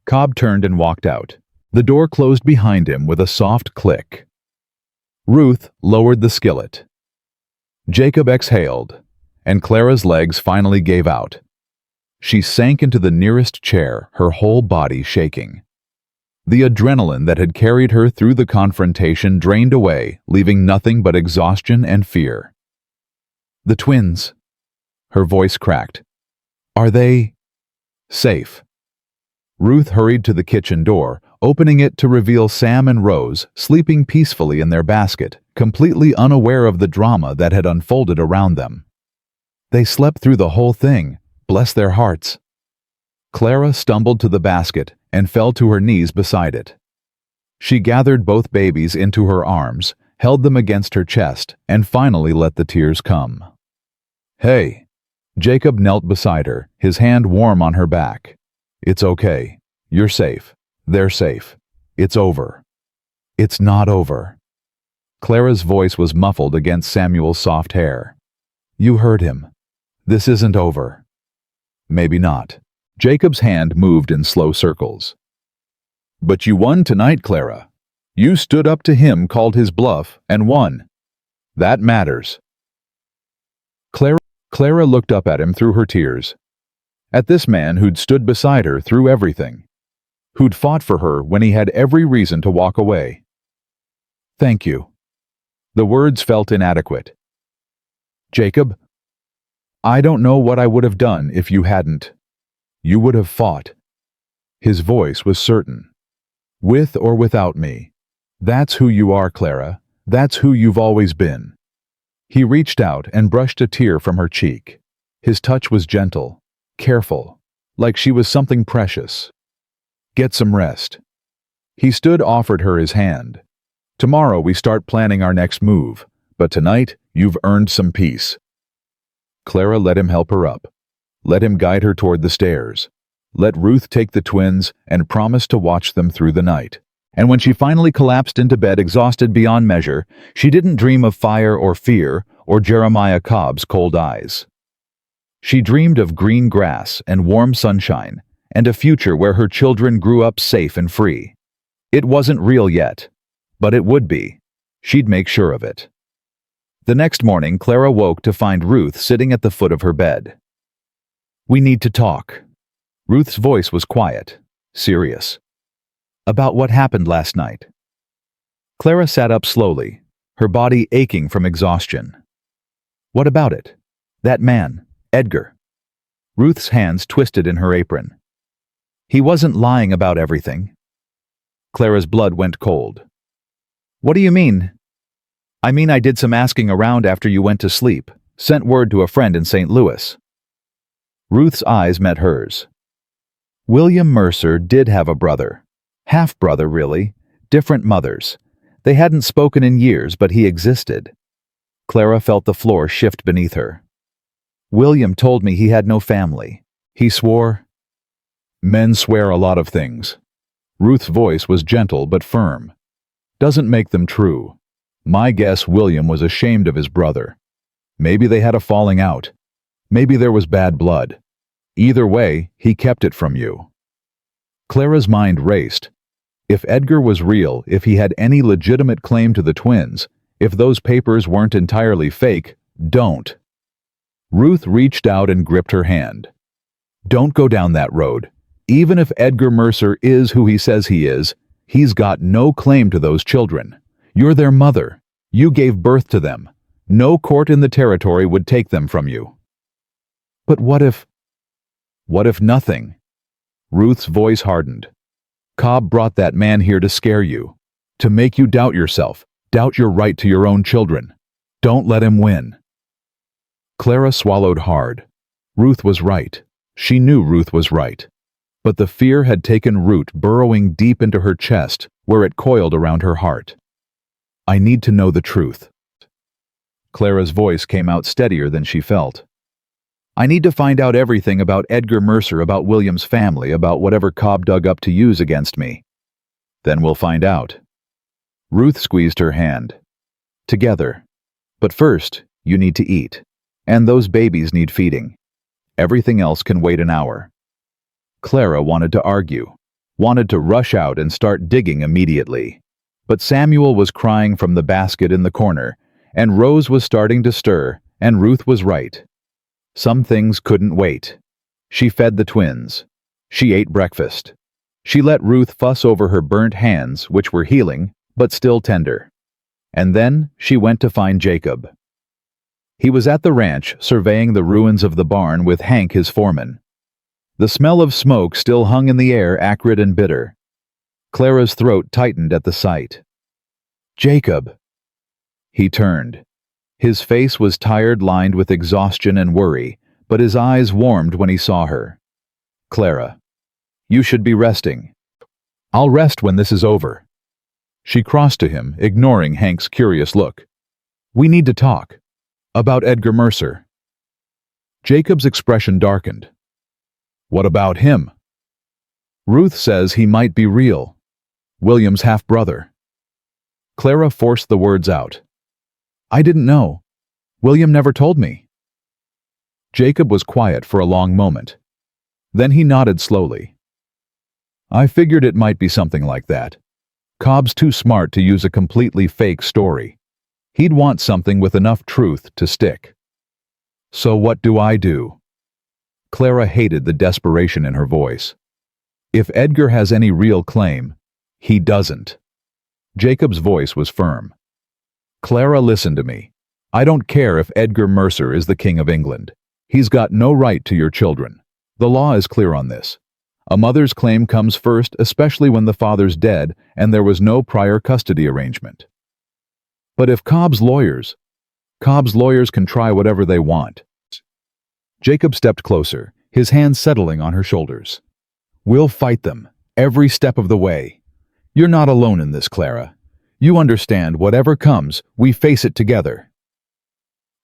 Cobb turned and walked out. The door closed behind him with a soft click. Ruth lowered the skillet. Jacob exhaled, and Clara's legs finally gave out. She sank into the nearest chair, her whole body shaking. The adrenaline that had carried her through the confrontation drained away, leaving nothing but exhaustion and fear. "The twins." Her voice cracked. "Are they safe?" Ruth hurried to the kitchen door, opening it to reveal Sam and Rose sleeping peacefully in their basket, completely unaware of the drama that had unfolded around them. "They slept through the whole thing, bless their hearts." Clara stumbled to the basket and fell to her knees beside it. She gathered both babies into her arms, held them against her chest, and finally let the tears come. "Hey." Jacob knelt beside her, his hand warm on her back. "It's okay. You're safe. They're safe. It's over." "It's not over." Clara's voice was muffled against Samuel's soft hair. "You heard him. This isn't over." "Maybe not." Jacob's hand moved in slow circles. "But you won tonight, Clara. You stood up to him, called his bluff, and won. That matters." Clara looked up at him through her tears. At this man who'd stood beside her through everything. Who'd fought for her when he had every reason to walk away. "Thank you." The words felt inadequate. "Jacob, I don't know what I would have done if you hadn't. You would have fought." His voice was certain. "With or without me. That's who you are, Clara. That's who you've always been." He reached out and brushed a tear from her cheek. His touch was gentle, careful, like she was something precious. "Get some rest." He offered her his hand. "Tomorrow we start planning our next move, but tonight you've earned some peace." Clara let him help her up. Let him guide her toward the stairs. let Ruth take the twins, and promised to watch them through the night. And when she finally collapsed into bed exhausted beyond measure, she didn't dream of fire or fear or Jeremiah Cobb's cold eyes. She dreamed of green grass and warm sunshine and a future where her children grew up safe and free. It wasn't real yet, but it would be. She'd make sure of it. The next morning, Clara woke to find Ruth sitting at the foot of her bed. "We need to talk." Ruth's voice was quiet, serious. "About what happened last night." Clara sat up slowly, her body aching from exhaustion. "What about it? That man, Edgar." Ruth's hands twisted in her apron. "He wasn't lying about everything." Clara's blood went cold. "What do you mean?" "I mean I did some asking around after you went to sleep, sent word to a friend in St. Louis." Ruth's eyes met hers. William Mercer did have a brother. Half-brother, really. Different mothers. They hadn't spoken in years, but he existed. Clara felt the floor shift beneath her. "William told me he had no family. He swore—" "Men swear a lot of things." Ruth's voice was gentle but firm. "Doesn't make them true. My guess William was ashamed of his brother. Maybe they had a falling out. Maybe there was bad blood. Either way, he kept it from you." Clara's mind raced. If Edgar was real, if he had any legitimate claim to the twins, if those papers weren't entirely fake, don't. Ruth reached out and gripped her hand. "Don't go down that road. Even if Edgar Mercer is who he says he is, he's got no claim to those children. You're their mother. You gave birth to them. No court in the territory would take them from you." "But what if nothing?" Ruth's voice hardened. "Cobb brought that man here to scare you, to make you doubt yourself, doubt your right to your own children. Don't let him win." Clara swallowed hard. Ruth was right. She knew Ruth was right. But the fear had taken root, burrowing deep into her chest, where it coiled around her heart. "I need to know the truth." Clara's voice came out steadier than she felt. "I need to find out everything about Edgar Mercer, about William's family, about whatever Cobb dug up to use against me. Then we'll find out." Ruth squeezed her hand. "Together. But first, you need to eat. And those babies need feeding. Everything else can wait an hour." Clara wanted to argue, wanted to rush out and start digging immediately. But Samuel was crying from the basket in the corner, and Rose was starting to stir, and Ruth was right. Some things couldn't wait. She fed the twins. She ate breakfast. She let Ruth fuss over her burnt hands, which were healing, but still tender. And then she went to find Jacob. He was at the ranch, surveying the ruins of the barn with Hank, his foreman. The smell of smoke still hung in the air, acrid and bitter. Clara's throat tightened at the sight. "Jacob!" He turned. His face was tired, lined with exhaustion and worry, but his eyes warmed when he saw her. "Clara, you should be resting." "I'll rest when this is over." She crossed to him, ignoring Hank's curious look. "We need to talk. About Edgar Mercer." Jacob's expression darkened. "What about him?" "Ruth says he might be real. William's half-brother." Clara forced the words out. "I didn't know. William never told me." Jacob was quiet for a long moment. Then he nodded slowly. "I figured it might be something like that. Cobb's too smart to use a completely fake story. He'd want something with enough truth to stick." "So what do I do?" Clara hated the desperation in her voice. "If Edgar has any real claim, he doesn't." Jacob's voice was firm. "Clara, listen to me. I don't care if Edgar Mercer is the King of England. He's got no right to your children. The law is clear on this. A mother's claim comes first, especially when the father's dead and there was no prior custody arrangement. But if Cobb's lawyers can try whatever they want." Jacob stepped closer, his hands settling on her shoulders. "We'll fight them, every step of the way. You're not alone in this, Clara. You understand, whatever comes, we face it together."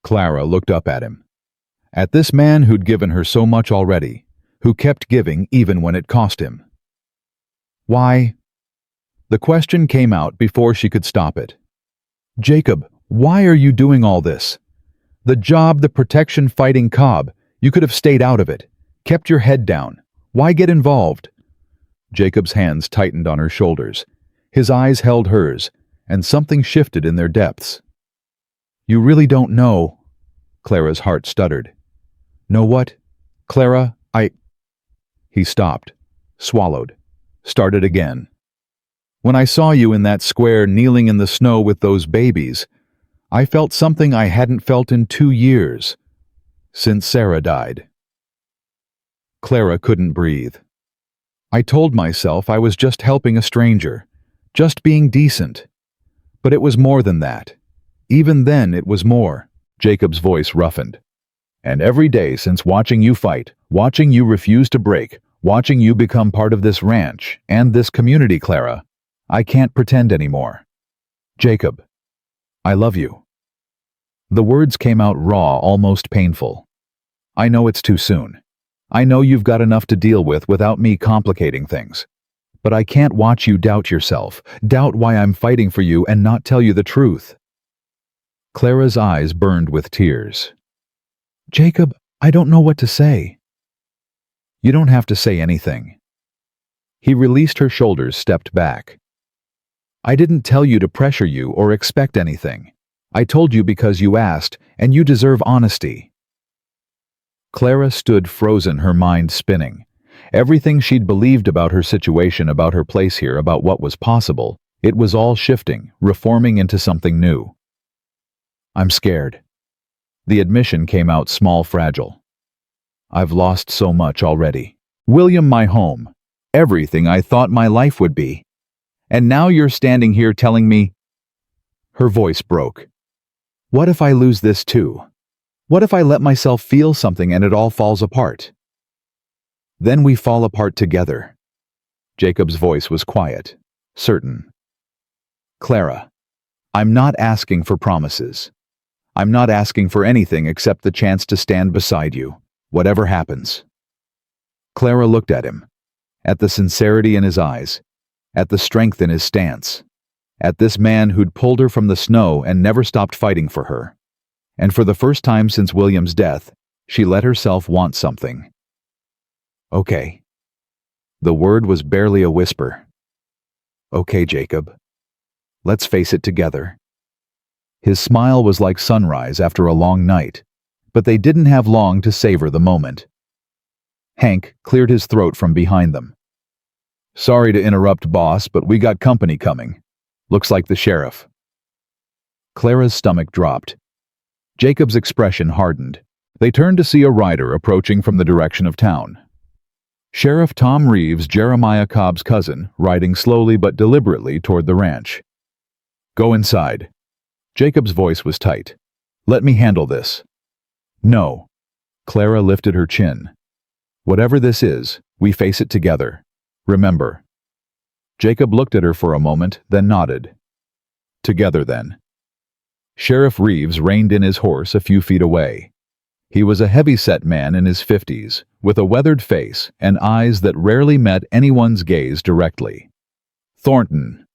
Clara looked up at him. At this man who'd given her so much already, who kept giving even when it cost him. Why? The question came out before she could stop it. Jacob, why are you doing all this? The job, the protection fighting Cobb, you could have stayed out of it, kept your head down. Why get involved? Jacob's hands tightened on her shoulders. His eyes held hers, and something shifted in their depths. You really don't know. Clara's heart stuttered. Know what? Clara, He stopped, swallowed, started again. When I saw you in that square kneeling in the snow with those babies, I felt something I hadn't felt in 2 years, since Sarah died. Clara couldn't breathe. I told myself I was just helping a stranger, just being decent. But it was more than that. Even then it was more. Jacob's voice roughened. And every day since watching you fight, watching you refuse to break, watching you become part of this ranch and this community, Clara, I can't pretend anymore. Jacob, I love you. The words came out raw, almost painful. I know it's too soon. I know you've got enough to deal with without me complicating things. But I can't watch you doubt yourself, doubt why I'm fighting for you and not tell you the truth. Clara's eyes burned with tears. Jacob, I don't know what to say. You don't have to say anything. He released her shoulders, stepped back. I didn't tell you to pressure you or expect anything. I told you because you asked, and you deserve honesty. Clara stood frozen, her mind spinning. Everything she'd believed about her situation, about her place here, about what was possible, it was all shifting, reforming into something new. I'm scared. The admission came out small, fragile. I've lost so much already. William, my home, everything I thought my life would be. And now you're standing here telling me... Her voice broke. What if I lose this too? What if I let myself feel something and it all falls apart? Then we fall apart together. Jacob's voice was quiet, certain. Clara, I'm not asking for promises. I'm not asking for anything except the chance to stand beside you, whatever happens. Clara looked at him, at the sincerity in his eyes, at the strength in his stance, at this man who'd pulled her from the snow and never stopped fighting for her. And for the first time since William's death, she let herself want something. Okay. The word was barely a whisper. Okay, Jacob. Let's face it together. His smile was like sunrise after a long night, but they didn't have long to savor the moment. Hank cleared his throat from behind them. Sorry to interrupt, boss, but we got company coming. Looks like the sheriff. Clara's stomach dropped. Jacob's expression hardened. They turned to see a rider approaching from the direction of town. Sheriff Tom Reeves, Jeremiah Cobb's cousin, riding slowly but deliberately toward the ranch. Go inside. Jacob's voice was tight. Let me handle this. No. Clara lifted her chin. Whatever this is, we face it together. Remember. Jacob looked at her for a moment, then nodded. Together, then. Sheriff Reeves reined in his horse a few feet away. He was a heavy-set man in his 50s, with a weathered face and eyes that rarely met anyone's gaze directly. Thornton.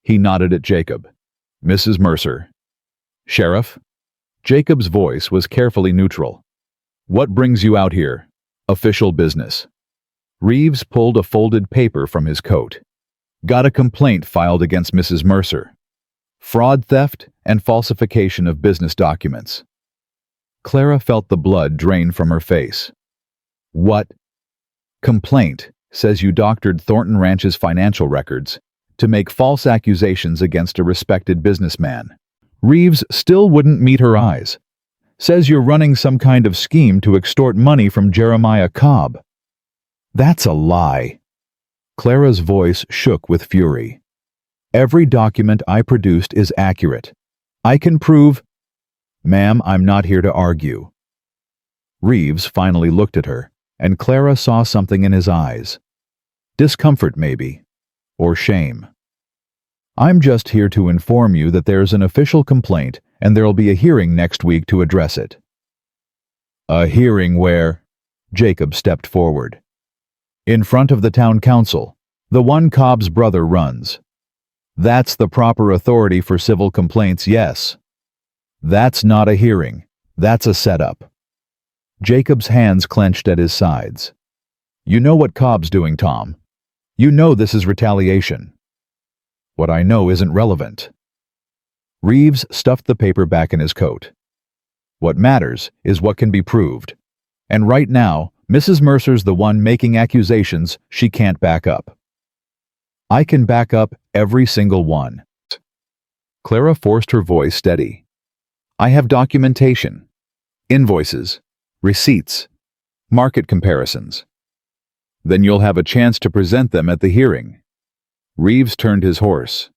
He nodded at Jacob. Mrs. Mercer. Sheriff? Jacob's voice was carefully neutral. What brings you out here? Official business. Reeves pulled a folded paper from his coat. Got a complaint filed against Mrs. Mercer. Fraud, theft, and falsification of business documents. Clara felt the blood drain from her face. What? Complaint says you doctored Thornton Ranch's financial records to make false accusations against a respected businessman. Reeves still wouldn't meet her eyes. Says you're running some kind of scheme to extort money from Jeremiah Cobb. That's a lie. Clara's voice shook with fury. Every document I produced is accurate. I can prove... Ma'am, I'm not here to argue. Reeves finally looked at her, and Clara saw something in his eyes. Discomfort, maybe. Or shame. I'm just here to inform you that there's an official complaint and there'll be a hearing next week to address it. A hearing where? Jacob stepped forward. In front of the town council, the one Cobb's brother runs. That's the proper authority for civil complaints, yes. That's not a hearing. That's a setup. Jacob's hands clenched at his sides. You know what Cobb's doing, Tom. You know this is retaliation. What I know isn't relevant. Reeves stuffed the paper back in his coat. What matters is what can be proved. And right now, Mrs. Mercer's the one making accusations she can't back up. I can back up every single one. Clara forced her voice steady. I have documentation, invoices, receipts, market comparisons. Then you'll have a chance to present them at the hearing. Reeves turned his horse.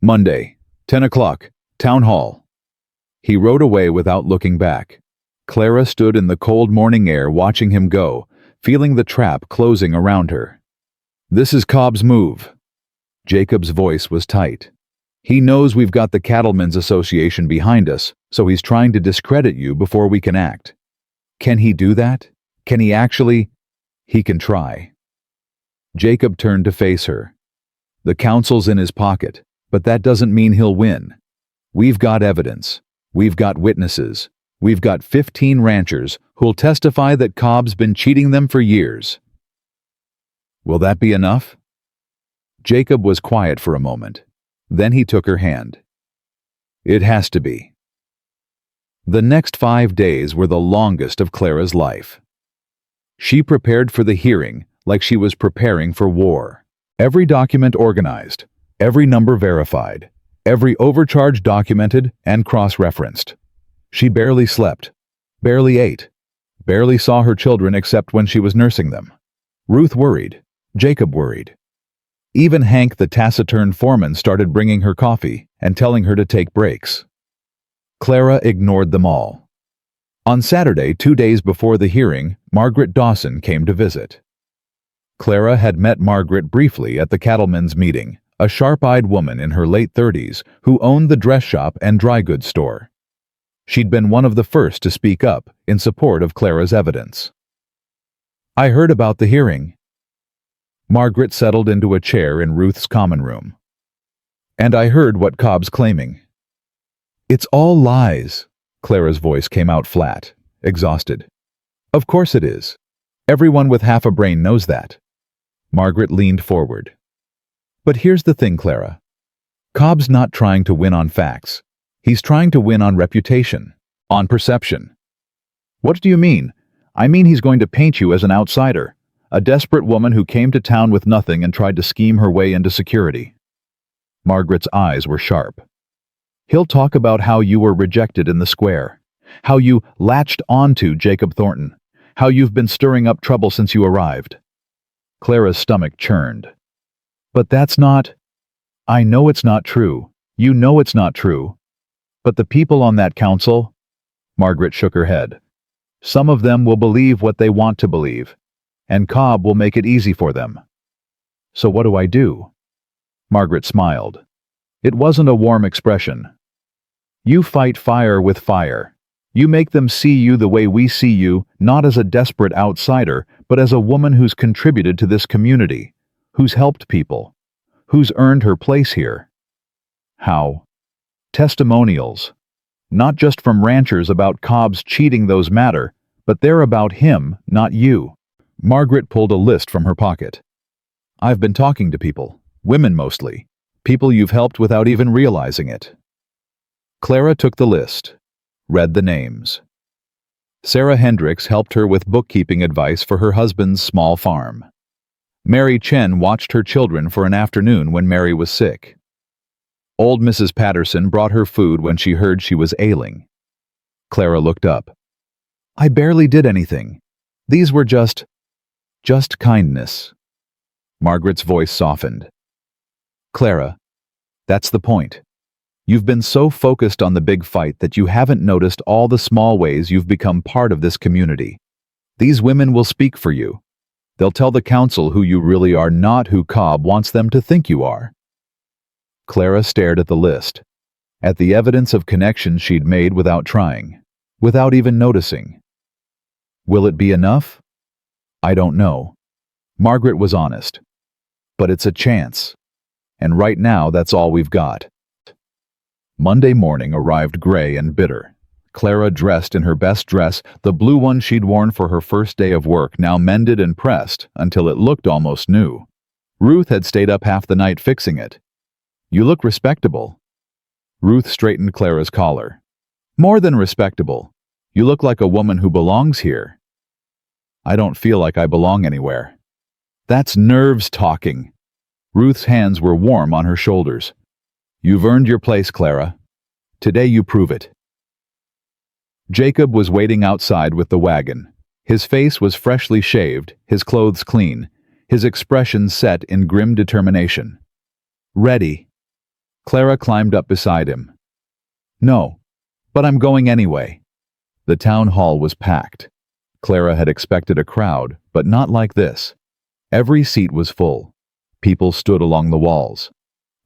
Monday, 10 o'clock, Town Hall. He rode away without looking back. Clara stood in the cold morning air watching him go, feeling the trap closing around her. This is Cobb's move. Jacob's voice was tight. He knows we've got the Cattlemen's Association behind us, so he's trying to discredit you before we can act. Can he do that? Can he actually? He can try. Jacob turned to face her. The council's in his pocket, but that doesn't mean he'll win. We've got evidence. We've got witnesses. We've got 15 ranchers who'll testify that Cobb's been cheating them for years. Will that be enough? Jacob was quiet for a moment. Then he took her hand. It has to be. The next 5 days were the longest of Clara's life. She prepared for the hearing like she was preparing for war. Every document organized, every number verified, every overcharge documented and cross-referenced. She barely slept, barely ate, barely saw her children except when she was nursing them. Ruth worried. Jacob worried. Even Hank, the taciturn foreman, started bringing her coffee and telling her to take breaks. Clara ignored them all. On Saturday, 2 days before the hearing, Margaret Dawson came to visit. Clara had met Margaret briefly at the cattlemen's meeting, a sharp-eyed woman in her late 30s who owned the dress shop and dry goods store. She'd been one of the first to speak up in support of Clara's evidence. I heard about the hearing. Margaret settled into a chair in Ruth's common room. And I heard what Cobb's claiming. It's all lies. Clara's voice came out flat, exhausted. Of course it is. Everyone with half a brain knows that. Margaret leaned forward. But here's the thing, Clara. Cobb's not trying to win on facts. He's trying to win on reputation, on perception. What do you mean? I mean he's going to paint you as an outsider, a desperate woman who came to town with nothing and tried to scheme her way into security. Margaret's eyes were sharp. He'll talk about how you were rejected in the square, how you latched onto Jacob Thornton, how you've been stirring up trouble since you arrived. Clara's stomach churned. But that's not... I know it's not true. You know it's not true. But the people on that council... Margaret shook her head. Some of them will believe what they want to believe, and Cobb will make it easy for them. So what do I do? Margaret smiled. It wasn't a warm expression. You fight fire with fire. You make them see you the way we see you, not as a desperate outsider, but as a woman who's contributed to this community, who's helped people, who's earned her place here. How? Testimonials. Not just from ranchers about Cobb's cheating those matter, but they're about him, not you. Margaret pulled a list from her pocket. I've been talking to people, women mostly, people you've helped without even realizing it. Clara took the list, read the names. Sarah Hendricks helped her with bookkeeping advice for her husband's small farm. Mary Chen watched her children for an afternoon when Mary was sick. Old Mrs. Patterson brought her food when she heard she was ailing. Clara looked up. I barely did anything. These were just kindness. Margaret's voice softened. Clara, that's the point. You've been so focused on the big fight that you haven't noticed all the small ways you've become part of this community. These women will speak for you. They'll tell the council who you really are, not who Cobb wants them to think you are. Clara stared at the list, at the evidence of connections she'd made without trying, without even noticing. Will it be enough? I don't know. Margaret was honest. But it's a chance. And right now, that's all we've got. Monday morning arrived gray and bitter. Clara, dressed in her best dress, the blue one she'd worn for her first day of work, now mended and pressed until it looked almost new. Ruth had stayed up half the night fixing it. You look respectable. Ruth straightened Clara's collar. More than respectable. You look like a woman who belongs here. I don't feel like I belong anywhere. That's nerves talking. Ruth's hands were warm on her shoulders. You've earned your place, Clara. Today you prove it. Jacob was waiting outside with the wagon. His face was freshly shaved, his clothes clean, his expression set in grim determination. Ready. Clara climbed up beside him. No, but I'm going anyway. The town hall was packed. Clara had expected a crowd, but not like this. Every seat was full. People stood along the walls.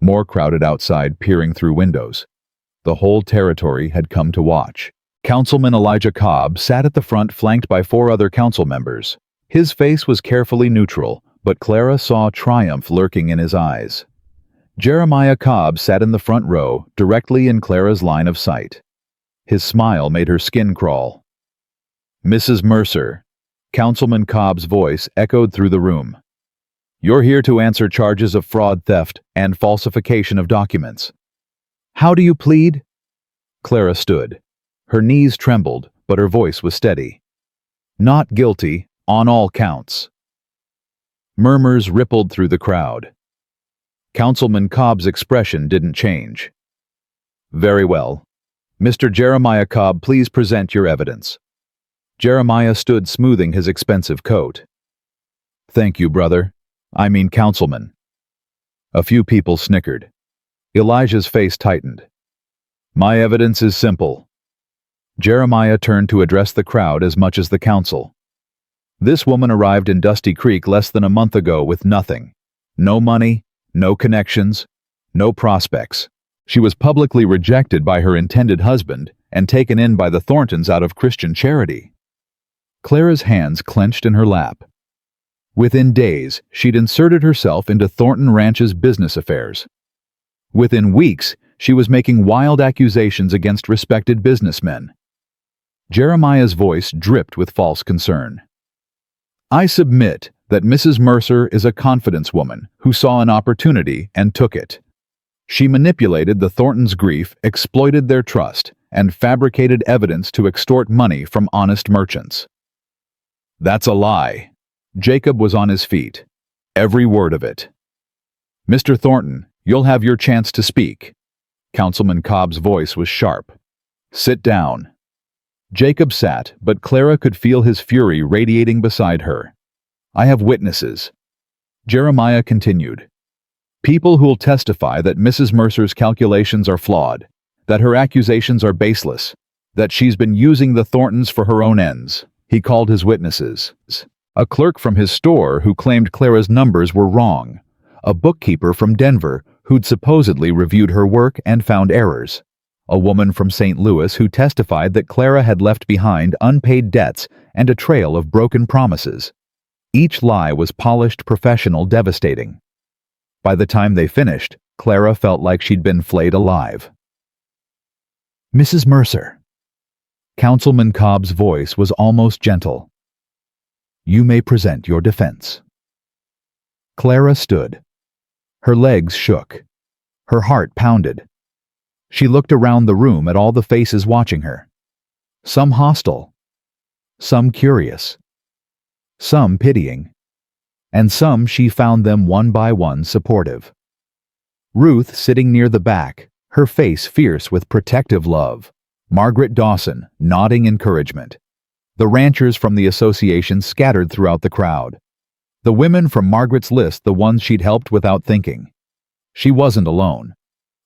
More crowded outside, peering through windows. The whole territory had come to watch. Councilman Elijah Cobb sat at the front, flanked by 4 other council members. His face was carefully neutral, but Clara saw triumph lurking in his eyes. Jeremiah Cobb sat in the front row, directly in Clara's line of sight. His smile made her skin crawl. Mrs. Mercer. Councilman Cobb's voice echoed through the room. You're here to answer charges of fraud, theft, and falsification of documents. How do you plead? Clara stood. Her knees trembled, but her voice was steady. Not guilty, on all counts. Murmurs rippled through the crowd. Councilman Cobb's expression didn't change. Very well. Mr. Jeremiah Cobb, please present your evidence. Jeremiah stood smoothing his expensive coat. Thank you, brother. I mean, councilman. A few people snickered. Elijah's face tightened. My evidence is simple. Jeremiah turned to address the crowd as much as the council. This woman arrived in Dusty Creek less than a month ago with nothing. No money, no connections, no prospects. She was publicly rejected by her intended husband and taken in by the Thorntons out of Christian charity. Clara's hands clenched in her lap. Within days, she'd inserted herself into Thornton Ranch's business affairs. Within weeks, she was making wild accusations against respected businessmen. Jeremiah's voice dripped with false concern. I submit that Mrs. Mercer is a confidence woman who saw an opportunity and took it. She manipulated the Thorntons' grief, exploited their trust, and fabricated evidence to extort money from honest merchants. That's a lie. Jacob was on his feet. Every word of it. Mr. Thornton, you'll have your chance to speak. Councilman Cobb's voice was sharp. Sit down. Jacob sat, but Clara could feel his fury radiating beside her. I have witnesses. Jeremiah continued. People who'll testify that Mrs. Mercer's calculations are flawed, that her accusations are baseless, that she's been using the Thorntons for her own ends. He called his witnesses. A clerk from his store who claimed Clara's numbers were wrong. A bookkeeper from Denver who'd supposedly reviewed her work and found errors. A woman from St. Louis who testified that Clara had left behind unpaid debts and a trail of broken promises. Each lie was polished, professional, devastating. By the time they finished, Clara felt like she'd been flayed alive. Mrs. Mercer. Councilman Cobb's voice was almost gentle. You may present your defense. Clara stood. Her legs shook. Her heart pounded. She looked around the room at all the faces watching her. Some hostile. Some curious. Some pitying. And some she found them one by one supportive. Ruth sitting near the back, her face fierce with protective love. Margaret Dawson nodding encouragement. The ranchers from the association scattered throughout the crowd. The women from Margaret's list, the ones she'd helped without thinking. She wasn't alone.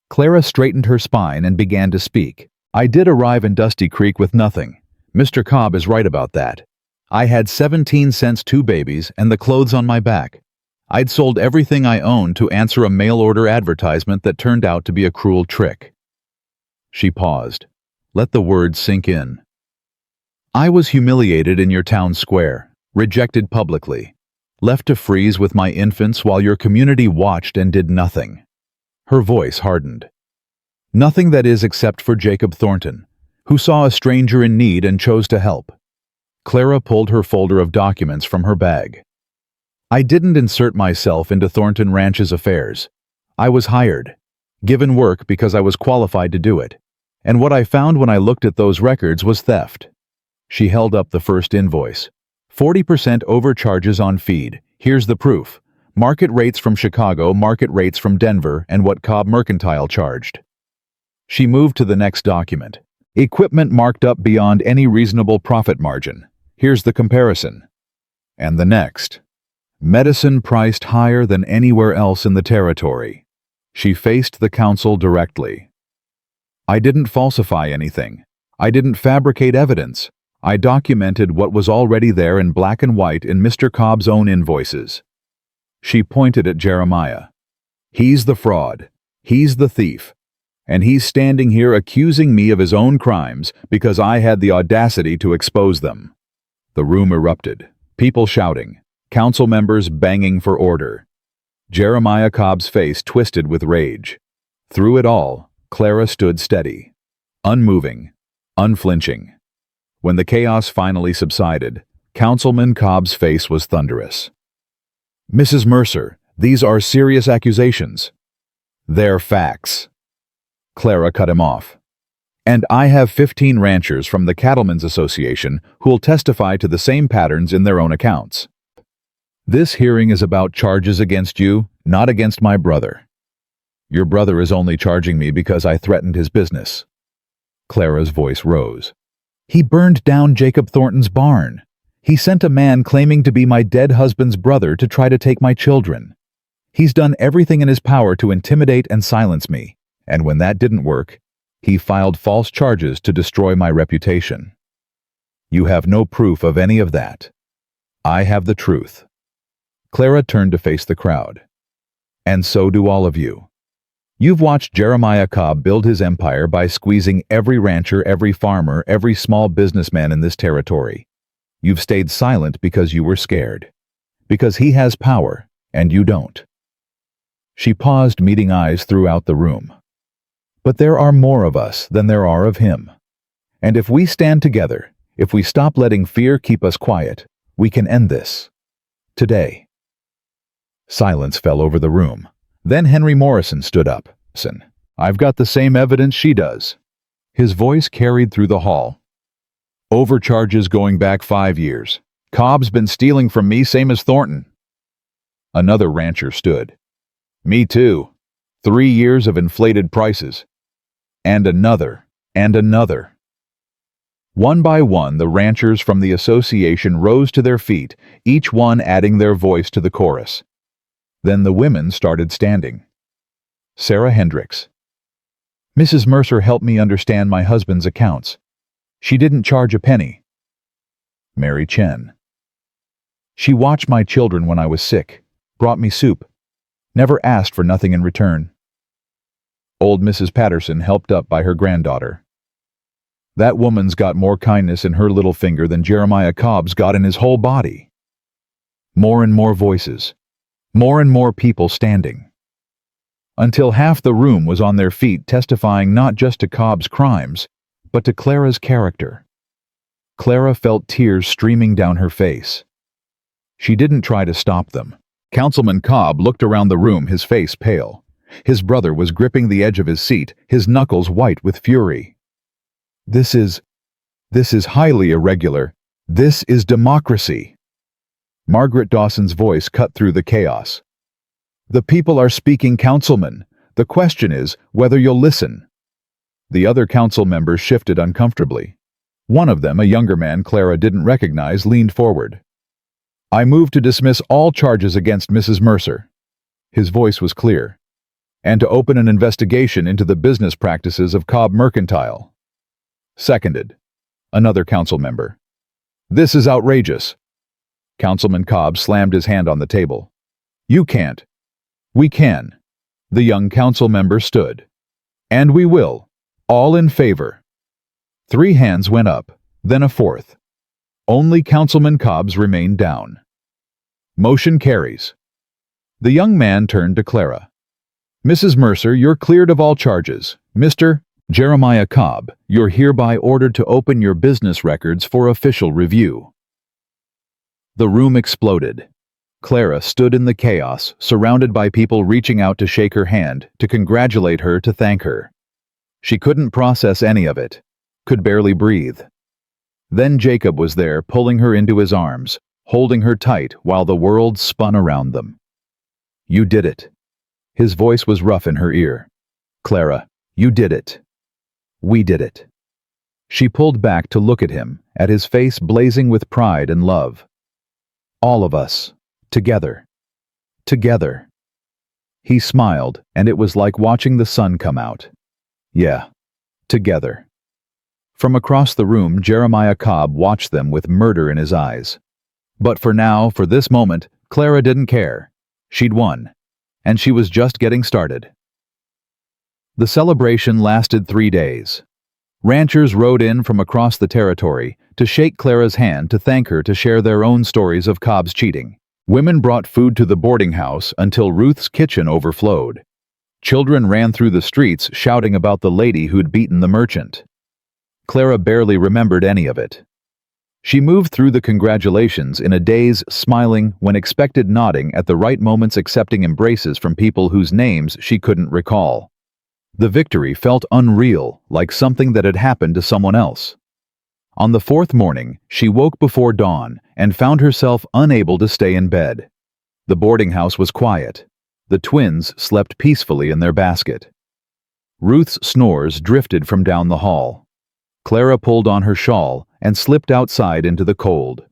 Clara straightened her spine and began to speak. I did arrive in Dusty Creek with nothing. Mr. Cobb is right about that. I had 17 cents, 2 babies, and the clothes on my back. I'd sold everything I owned to answer a mail-order advertisement that turned out to be a cruel trick. She paused. Let the words sink in. I was humiliated in your town square. Rejected publicly. Left to freeze with my infants while your community watched and did nothing. Her voice hardened. Nothing, that is, except for Jacob Thornton, who saw a stranger in need and chose to help. Clara pulled her folder of documents from her bag. I didn't insert myself into Thornton Ranch's affairs. I was hired, given work because I was qualified to do it, and what I found when I looked at those records was theft. She held up the first invoice. 40% overcharges on feed. Here's the proof. Market rates from Chicago, market rates from Denver, and what Cobb Mercantile charged. She moved to the next document. Equipment marked up beyond any reasonable profit margin. Here's the comparison. And the next. Medicine priced higher than anywhere else in the territory. She faced the council directly. I didn't falsify anything. I didn't fabricate evidence. I documented what was already there in black and white in Mr. Cobb's own invoices. She pointed at Jeremiah. He's the fraud. He's the thief. And he's standing here accusing me of his own crimes because I had the audacity to expose them. The room erupted. People shouting. Council members banging for order. Jeremiah Cobb's face twisted with rage. Through it all, Clara stood steady, unmoving, unflinching. When the chaos finally subsided, Councilman Cobb's face was thunderous. Mrs. Mercer, these are serious accusations. They're facts. Clara cut him off. And I have 15 ranchers from the Cattlemen's Association who'll testify to the same patterns in their own accounts. This hearing is about charges against you, not against my brother. Your brother is only charging me because I threatened his business. Clara's voice rose. He burned down Jacob Thornton's barn. He sent a man claiming to be my dead husband's brother to try to take my children. He's done everything in his power to intimidate and silence me, and when that didn't work, he filed false charges to destroy my reputation. You have no proof of any of that. I have the truth. Clara turned to face the crowd. And so do all of you. You've watched Jeremiah Cobb build his empire by squeezing every rancher, every farmer, every small businessman in this territory. You've stayed silent because you were scared. Because he has power, and you don't. She paused, meeting eyes throughout the room. But there are more of us than there are of him. And if we stand together, if we stop letting fear keep us quiet, we can end this. Today. Silence fell over the room. Then Henry Morrison stood up. Listen, I've got the same evidence she does. His voice carried through the hall. Overcharges going back 5 years. Cobb's been stealing from me, same as Thornton. Another rancher stood. Me too. 3 years of inflated prices. And another, and another. One by one, the ranchers from the association rose to their feet, each one adding their voice to the chorus. Then the women started standing. Sarah Hendricks. Mrs. Mercer helped me understand my husband's accounts. She didn't charge a penny. Mary Chen. She watched my children when I was sick, brought me soup, never asked for nothing in return. Old Mrs. Patterson helped up by her granddaughter. That woman's got more kindness in her little finger than Jeremiah Cobb's got in his whole body. More and more voices. More and more people standing. Until half the room was on their feet, testifying not just to Cobb's crimes, but to Clara's character. Clara felt tears streaming down her face. She didn't try to stop them. Councilman Cobb looked around the room, his face pale. His brother was gripping the edge of his seat, his knuckles white with fury. This is highly irregular. This is democracy. Margaret Dawson's voice cut through the chaos. The people are speaking, Councilman. The question is whether you'll listen. The other council members shifted uncomfortably. One of them, a younger man Clara didn't recognize, leaned forward. I move to dismiss all charges against Mrs. Mercer. His voice was clear. And to open an investigation into the business practices of Cobb Mercantile. Seconded. Another council member. This is outrageous. Councilman Cobb slammed his hand on the table. You can't. We can. The young council member stood. And we will. All in favor. 3 hands went up, then a fourth. Only Councilman Cobbs remained down. Motion carries. The young man turned to Clara. Mrs. Mercer, you're cleared of all charges. Mr. Jeremiah Cobb, you're hereby ordered to open your business records for official review. The room exploded. Clara stood in the chaos, surrounded by people reaching out to shake her hand, to congratulate her, to thank her. She couldn't process any of it, could barely breathe. Then Jacob was there, pulling her into his arms, holding her tight while the world spun around them. You did it. His voice was rough in her ear. Clara, you did it. We did it. She pulled back to look at him, at his face blazing with pride and love. All of us. Together. Together. He smiled, and it was like watching the sun come out. Yeah. Together. From across the room, Jeremiah Cobb watched them with murder in his eyes. But for now, for this moment, Clara didn't care. She'd won. And she was just getting started. The celebration lasted 3 days. Ranchers rode in from across the territory to shake Clara's hand, to thank her, to share their own stories of Cobb's cheating. Women brought food to the boarding house until Ruth's kitchen overflowed. Children ran through the streets shouting about the lady who'd beaten the merchant. Clara barely remembered any of it. She moved through the congratulations in a daze, smiling when expected, nodding at the right moments, accepting embraces from people whose names she couldn't recall. The victory felt unreal, like something that had happened to someone else. On the 4th morning, she woke before dawn and found herself unable to stay in bed. The boarding house was quiet. The twins slept peacefully in their basket. Ruth's snores drifted from down the hall. Clara pulled on her shawl and slipped outside into the cold.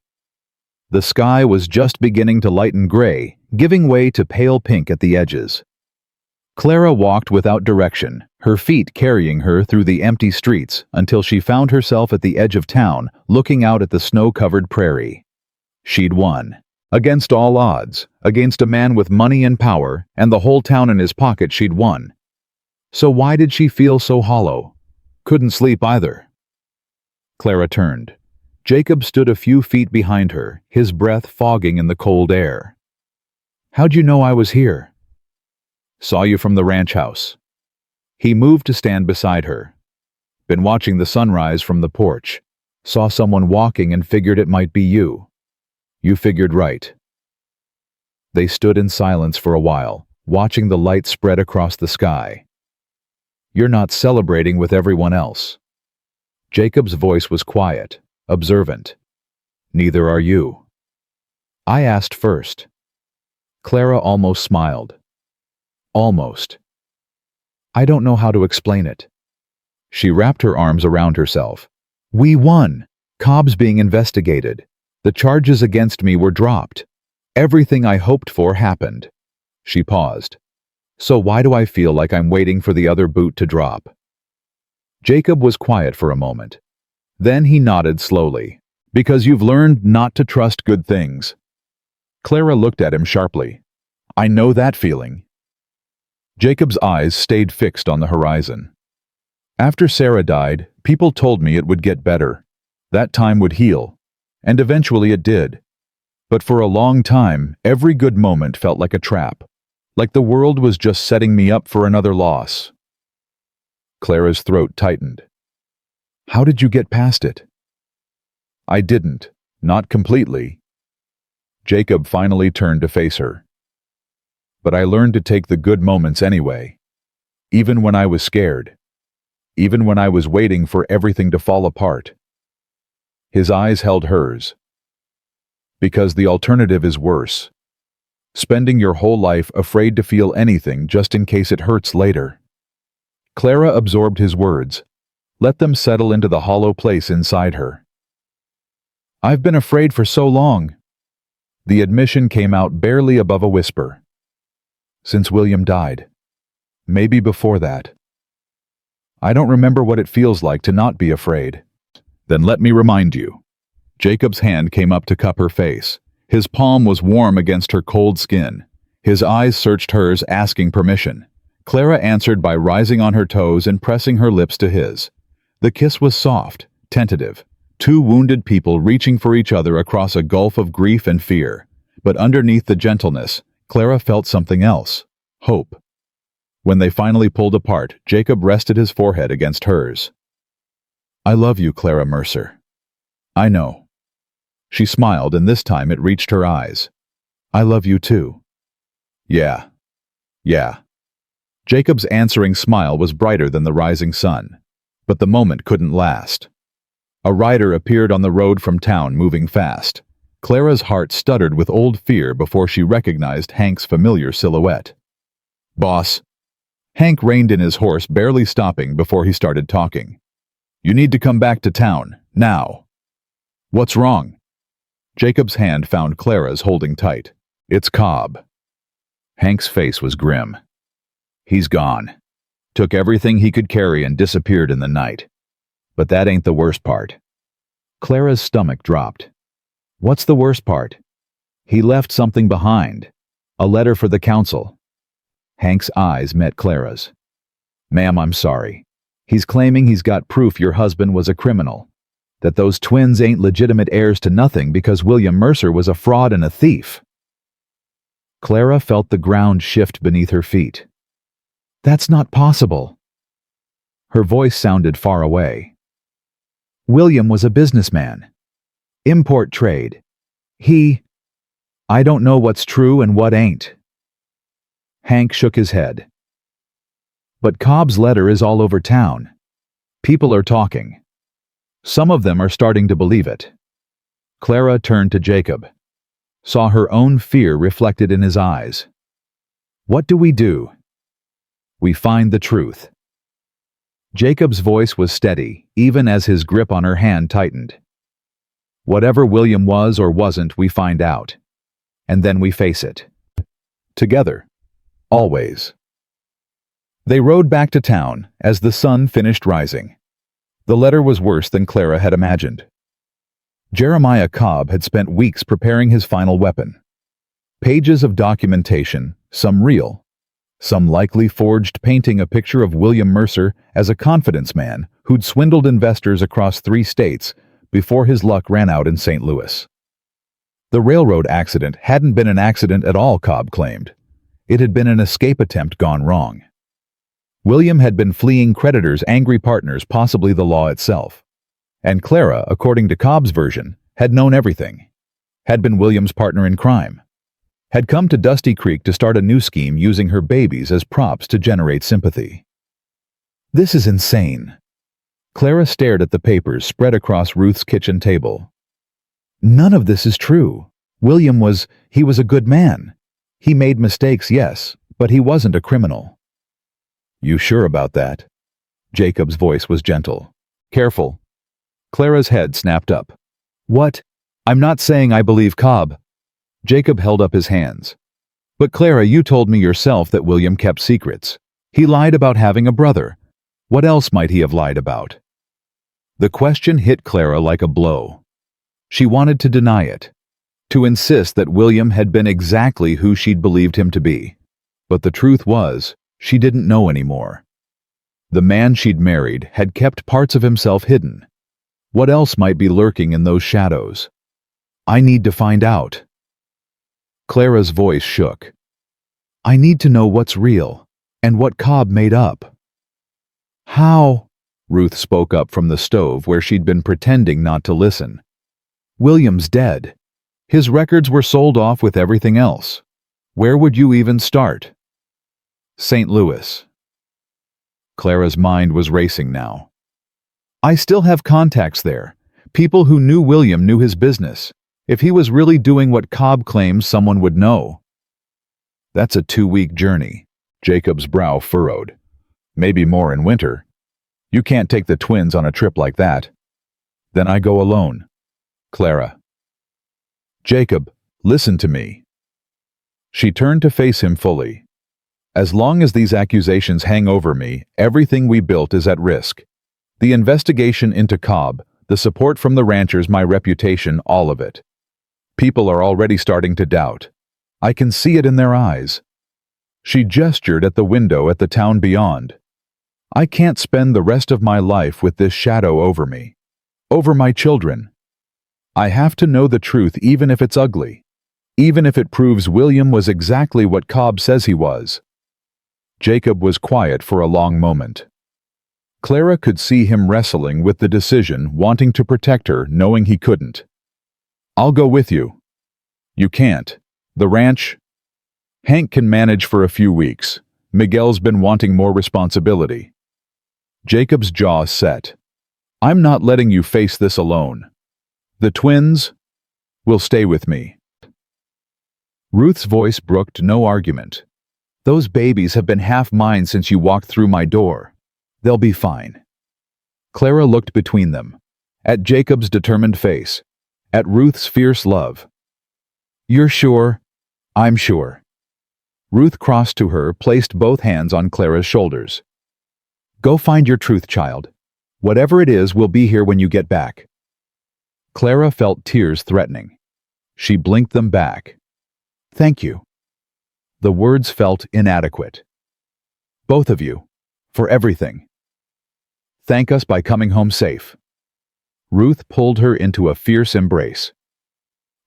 The sky was just beginning to lighten gray, giving way to pale pink at the edges. Clara walked without direction, her feet carrying her through the empty streets until she found herself at the edge of town, looking out at the snow-covered prairie. She'd won. Against all odds, against a man with money and power, and the whole town in his pocket, she'd won. So why did she feel so hollow? Couldn't sleep either. Clara turned. Jacob stood a few feet behind her, his breath fogging in the cold air. How'd you know I was here? Saw you from the ranch house. He moved to stand beside her. Been watching the sunrise from the porch. Saw someone walking and figured it might be you. You figured right. They stood in silence for a while, watching the light spread across the sky. You're not celebrating with everyone else. Jacob's voice was quiet, observant. Neither are you. I asked first. Clara almost smiled. Almost. I don't know how to explain it. She wrapped her arms around herself. We won. Cobb's being investigated. The charges against me were dropped. Everything I hoped for happened. She paused. So why do I feel like I'm waiting for the other boot to drop? Jacob was quiet for a moment. Then he nodded slowly. Because you've learned not to trust good things. Clara looked at him sharply. I know that feeling. Jacob's eyes stayed fixed on the horizon. After Sarah died, people told me it would get better. That time would heal. And eventually it did. But for a long time, every good moment felt like a trap. Like the world was just setting me up for another loss. Clara's throat tightened. How did you get past it? I didn't. Not completely. Jacob finally turned to face her. But I learned to take the good moments anyway. Even when I was scared. Even when I was waiting for everything to fall apart. His eyes held hers. Because the alternative is worse. Spending your whole life afraid to feel anything just in case it hurts later. Clara absorbed his words. Let them settle into the hollow place inside her. I've been afraid for so long. The admission came out barely above a whisper. Since William died. Maybe before that. I don't remember what it feels like to not be afraid. Then let me remind you. Jacob's hand came up to cup her face. His palm was warm against her cold skin. His eyes searched hers, asking permission. Clara answered by rising on her toes and pressing her lips to his. The kiss was soft, tentative, Two wounded people reaching for each other across a gulf of grief and fear. But underneath the gentleness, Clara felt something else. Hope. When they finally pulled apart, Jacob rested his forehead against hers. "I love you, Clara Mercer." "I know." She smiled, and this time it reached her eyes. "I love you too." Yeah. Jacob's answering smile was brighter than the rising sun. But the moment couldn't last. A rider appeared on the road from town, moving fast. Clara's heart stuttered with old fear before she recognized Hank's familiar silhouette. "Boss." Hank reined in his horse, barely stopping before he started talking. "You need to come back to town, now." "What's wrong?" Jacob's hand found Clara's, holding tight. "It's Cobb." Hank's face was grim. "He's gone. Took everything he could carry and disappeared in the night. But that ain't the worst part." Clara's stomach dropped. "What's the worst part?" "He left something behind. A letter for the council." Hank's eyes met Clara's. "Ma'am, I'm sorry. He's claiming he's got proof your husband was a criminal. That those twins ain't legitimate heirs to nothing because William Mercer was a fraud and a thief." Clara felt the ground shift beneath her feet. "That's not possible." Her voice sounded far away. "William was a businessman. Import trade. I don't know what's true and what ain't." Hank shook his head. "But Cobb's letter is all over town. People are talking. Some of them are starting to believe it." Clara turned to Jacob. Saw her own fear reflected in his eyes. "What do we do?" "We find the truth." Jacob's voice was steady, even as his grip on her hand tightened. "Whatever William was or wasn't, we find out. And then we face it. Together. Always." They rode back to town as the sun finished rising. The letter was worse than Clara had imagined. Jeremiah Cobb had spent weeks preparing his final weapon. Pages of documentation, some real, some likely forged, painting a picture of William Mercer as a confidence man who'd swindled investors across 3 states before his luck ran out in St. Louis. The railroad accident hadn't been an accident at all, Cobb claimed. It had been an escape attempt gone wrong. William had been fleeing creditors, angry partners, possibly the law itself. And Clara, according to Cobb's version, had known everything. Had been William's partner in crime. Had come to Dusty Creek to start a new scheme using her babies as props to generate sympathy. This is insane. Clara stared at the papers spread across Ruth's kitchen table. None of this is true. William was a good man. He made mistakes, yes, but he wasn't a criminal. You sure about that? Jacob's voice was gentle. Careful. Clara's head snapped up. What? I'm not saying I believe Cobb. Jacob held up his hands. But Clara, you told me yourself that William kept secrets. He lied about having a brother. What else might he have lied about? The question hit Clara like a blow. She wanted to deny it, to insist that William had been exactly who she'd believed him to be. But the truth was, she didn't know anymore. The man she'd married had kept parts of himself hidden. What else might be lurking in those shadows? I need to find out. Clara's voice shook. I need to know what's real, and what Cobb made up. How? Ruth spoke up from the stove where she'd been pretending not to listen. William's dead. His records were sold off with everything else. Where would you even start? St. Louis. Clara's mind was racing now. I still have contacts there. People who knew William knew his business. If he was really doing what Cobb claims, someone would know. That's a 2-week journey. Jacob's brow furrowed. Maybe more in winter. You can't take the twins on a trip like that. Then I go alone. Clara. Jacob, listen to me. She turned to face him fully. As long as these accusations hang over me, everything we built is at risk. The investigation into Cobb, the support from the ranchers, my reputation, all of it. People are already starting to doubt. I can see it in their eyes. She gestured at the window at the town beyond. I can't spend the rest of my life with this shadow over me. Over my children. I have to know the truth even if it's ugly. Even if it proves William was exactly what Cobb says he was. Jacob was quiet for a long moment. Clara could see him wrestling with the decision, wanting to protect her, knowing he couldn't. I'll go with you. You can't. The ranch? Hank can manage for a few weeks. Miguel's been wanting more responsibility. Jacob's jaw set. I'm not letting you face this alone. The twins will stay with me. Ruth's voice brooked no argument. Those babies have been half mine since you walked through my door. They'll be fine. Clara looked between them, at Jacob's determined face, at Ruth's fierce love. You're sure? I'm sure. Ruth crossed to her, placed both hands on Clara's shoulders. Go find your truth, child. Whatever it is, we'll be here when you get back. Clara felt tears threatening. She blinked them back. Thank you. The words felt inadequate. Both of you, for everything. Thank us by coming home safe. Ruth pulled her into a fierce embrace.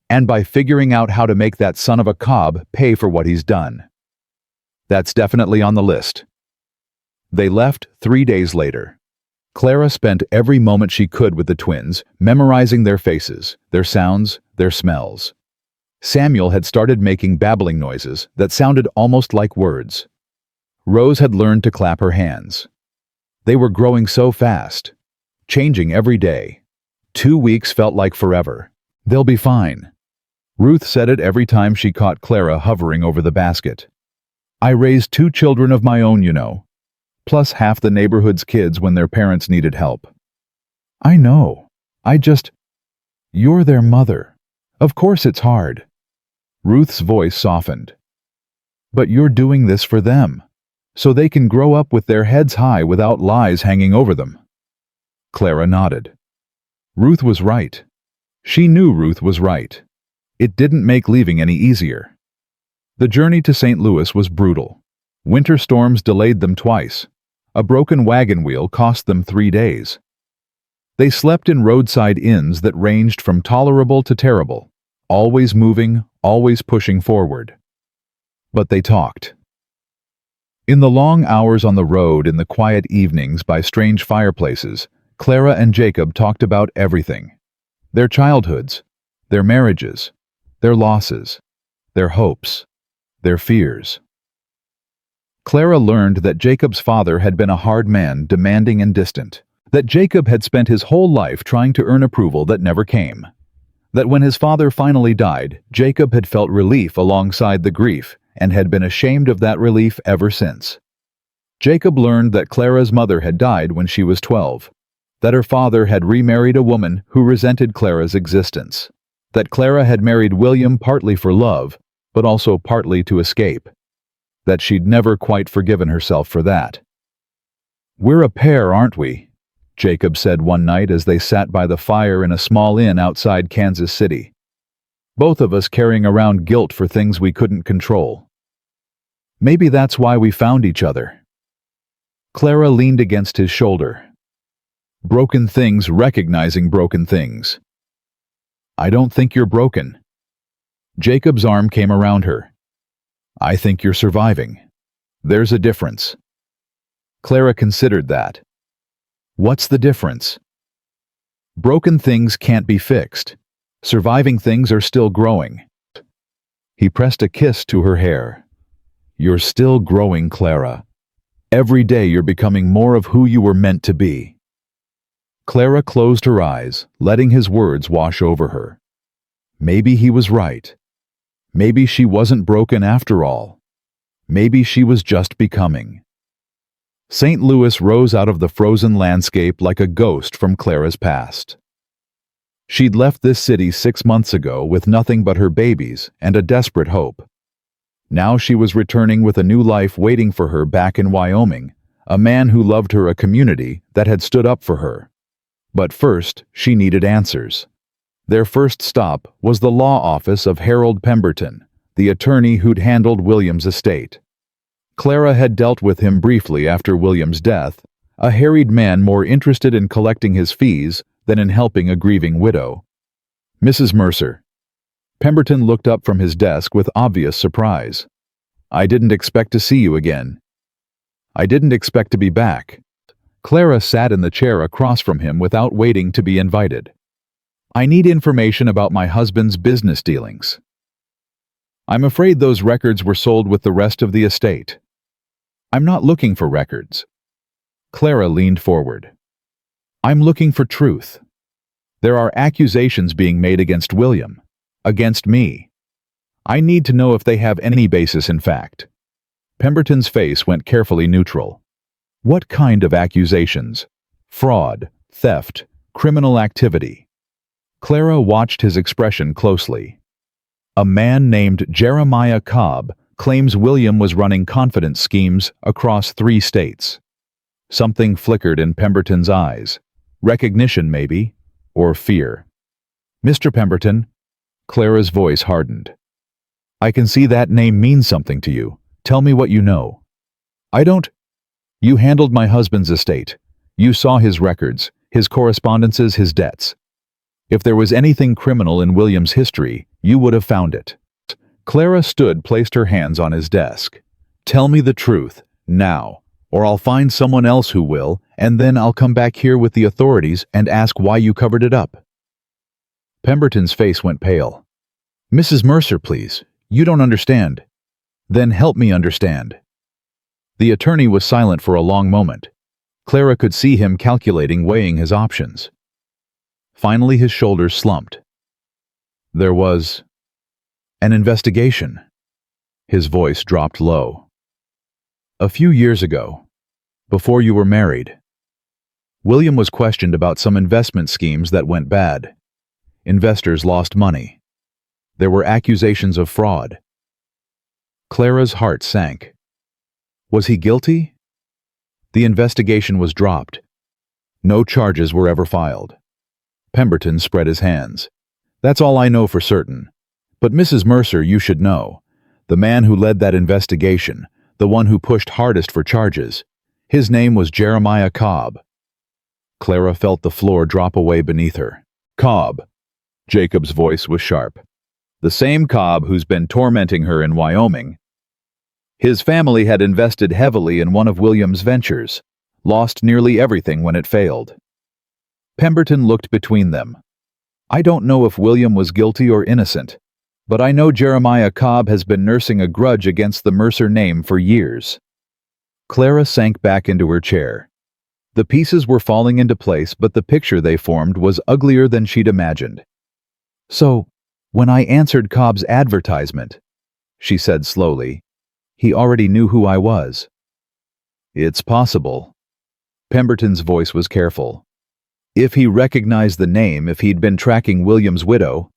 And by figuring out how to make that son of a Cobb pay for what he's done. That's definitely on the list. They left 3 days later. Clara spent every moment she could with the twins, memorizing their faces, their sounds, their smells. Samuel had started making babbling noises that sounded almost like words. Rose had learned to clap her hands. They were growing so fast, changing every day. 2 weeks felt like forever. They'll be fine. Ruth said it every time she caught Clara hovering over the basket. I raised 2 children of my own, you know, plus half the neighborhood's kids when their parents needed help. I know. You're their mother. Of course it's hard. Ruth's voice softened. But you're doing this for them, so they can grow up with their heads high without lies hanging over them. Clara nodded. Ruth was right. She knew Ruth was right. It didn't make leaving any easier. The journey to St. Louis was brutal. Winter storms delayed them twice. A broken wagon wheel cost them 3 days. They slept in roadside inns that ranged from tolerable to terrible, always moving, always pushing forward. But they talked. In the long hours on the road, in the quiet evenings by strange fireplaces, Clara and Jacob talked about everything. Their childhoods, their marriages, their losses, their hopes, their fears. Clara learned that Jacob's father had been a hard man, demanding and distant. That Jacob had spent his whole life trying to earn approval that never came. That when his father finally died, Jacob had felt relief alongside the grief and had been ashamed of that relief ever since. Jacob learned that Clara's mother had died when she was 12, that her father had remarried a woman who resented Clara's existence, that Clara had married William partly for love, but also partly to escape, that she'd never quite forgiven herself for that. We're a pair, aren't we? Jacob said one night as they sat by the fire in a small inn outside Kansas City. Both of us carrying around guilt for things we couldn't control. Maybe that's why we found each other. Clara leaned against his shoulder. Broken things recognizing broken things. I don't think you're broken. Jacob's arm came around her. I think you're surviving. There's a difference. Clara considered that. What's the difference? Broken things can't be fixed. Surviving things are still growing. He pressed a kiss to her hair. You're still growing, Clara. Every day you're becoming more of who you were meant to be. Clara closed her eyes, letting his words wash over her. Maybe he was right. Maybe she wasn't broken after all. Maybe she was just becoming. St. Louis rose out of the frozen landscape like a ghost from Clara's past. She'd left this city 6 months ago with nothing but her babies and a desperate hope. Now she was returning with a new life waiting for her back in Wyoming, a man who loved her, a community that had stood up for her. But first, she needed answers. Their first stop was the law office of Harold Pemberton, the attorney who'd handled William's estate. Clara had dealt with him briefly after William's death, a harried man more interested in collecting his fees than in helping a grieving widow. Mrs. Mercer. Pemberton looked up from his desk with obvious surprise. I didn't expect to see you again. I didn't expect to be back. Clara sat in the chair across from him without waiting to be invited. I need information about my husband's business dealings. I'm afraid those records were sold with the rest of the estate. I'm not looking for records. Clara leaned forward. I'm looking for truth. There are accusations being made against William, against me. I need to know if they have any basis in fact. Pemberton's face went carefully neutral. What kind of accusations? Fraud, theft, criminal activity. Clara watched his expression closely. A man named Jeremiah Cobb claims William was running confidence schemes across 3 states. Something flickered in Pemberton's eyes. Recognition, maybe, or fear. Mr. Pemberton, Clara's voice hardened. I can see that name means something to you. Tell me what you know. I don't. You handled my husband's estate. You saw his records, his correspondences, his debts. If there was anything criminal in William's history, you would have found it. Clara placed her hands on his desk. Tell me the truth, now, or I'll find someone else who will, and then I'll come back here with the authorities and ask why you covered it up. Pemberton's face went pale. Mrs. Mercer, please. You don't understand. Then help me understand. The attorney was silent for a long moment. Clara could see him calculating, weighing his options. Finally, his shoulders slumped. There was an investigation. His voice dropped low. A few years ago, before you were married, William was questioned about some investment schemes that went bad. Investors lost money. There were accusations of fraud. Clara's heart sank. Was he guilty? The investigation was dropped. No charges were ever filed. Pemberton spread his hands. That's all I know for certain. But Mrs. Mercer, you should know. The man who led that investigation, the one who pushed hardest for charges, his name was Jeremiah Cobb. Clara felt the floor drop away beneath her. Cobb. Jacob's voice was sharp. The same Cobb who's been tormenting her in Wyoming. His family had invested heavily in one of William's ventures, lost nearly everything when it failed. Pemberton looked between them. I don't know if William was guilty or innocent, but I know Jeremiah Cobb has been nursing a grudge against the Mercer name for years. Clara sank back into her chair. The pieces were falling into place, but the picture they formed was uglier than she'd imagined. So, when I answered Cobb's advertisement, she said slowly, he already knew who I was. It's possible. Pemberton's voice was careful. If he recognized the name, if he'd been tracking William's widow,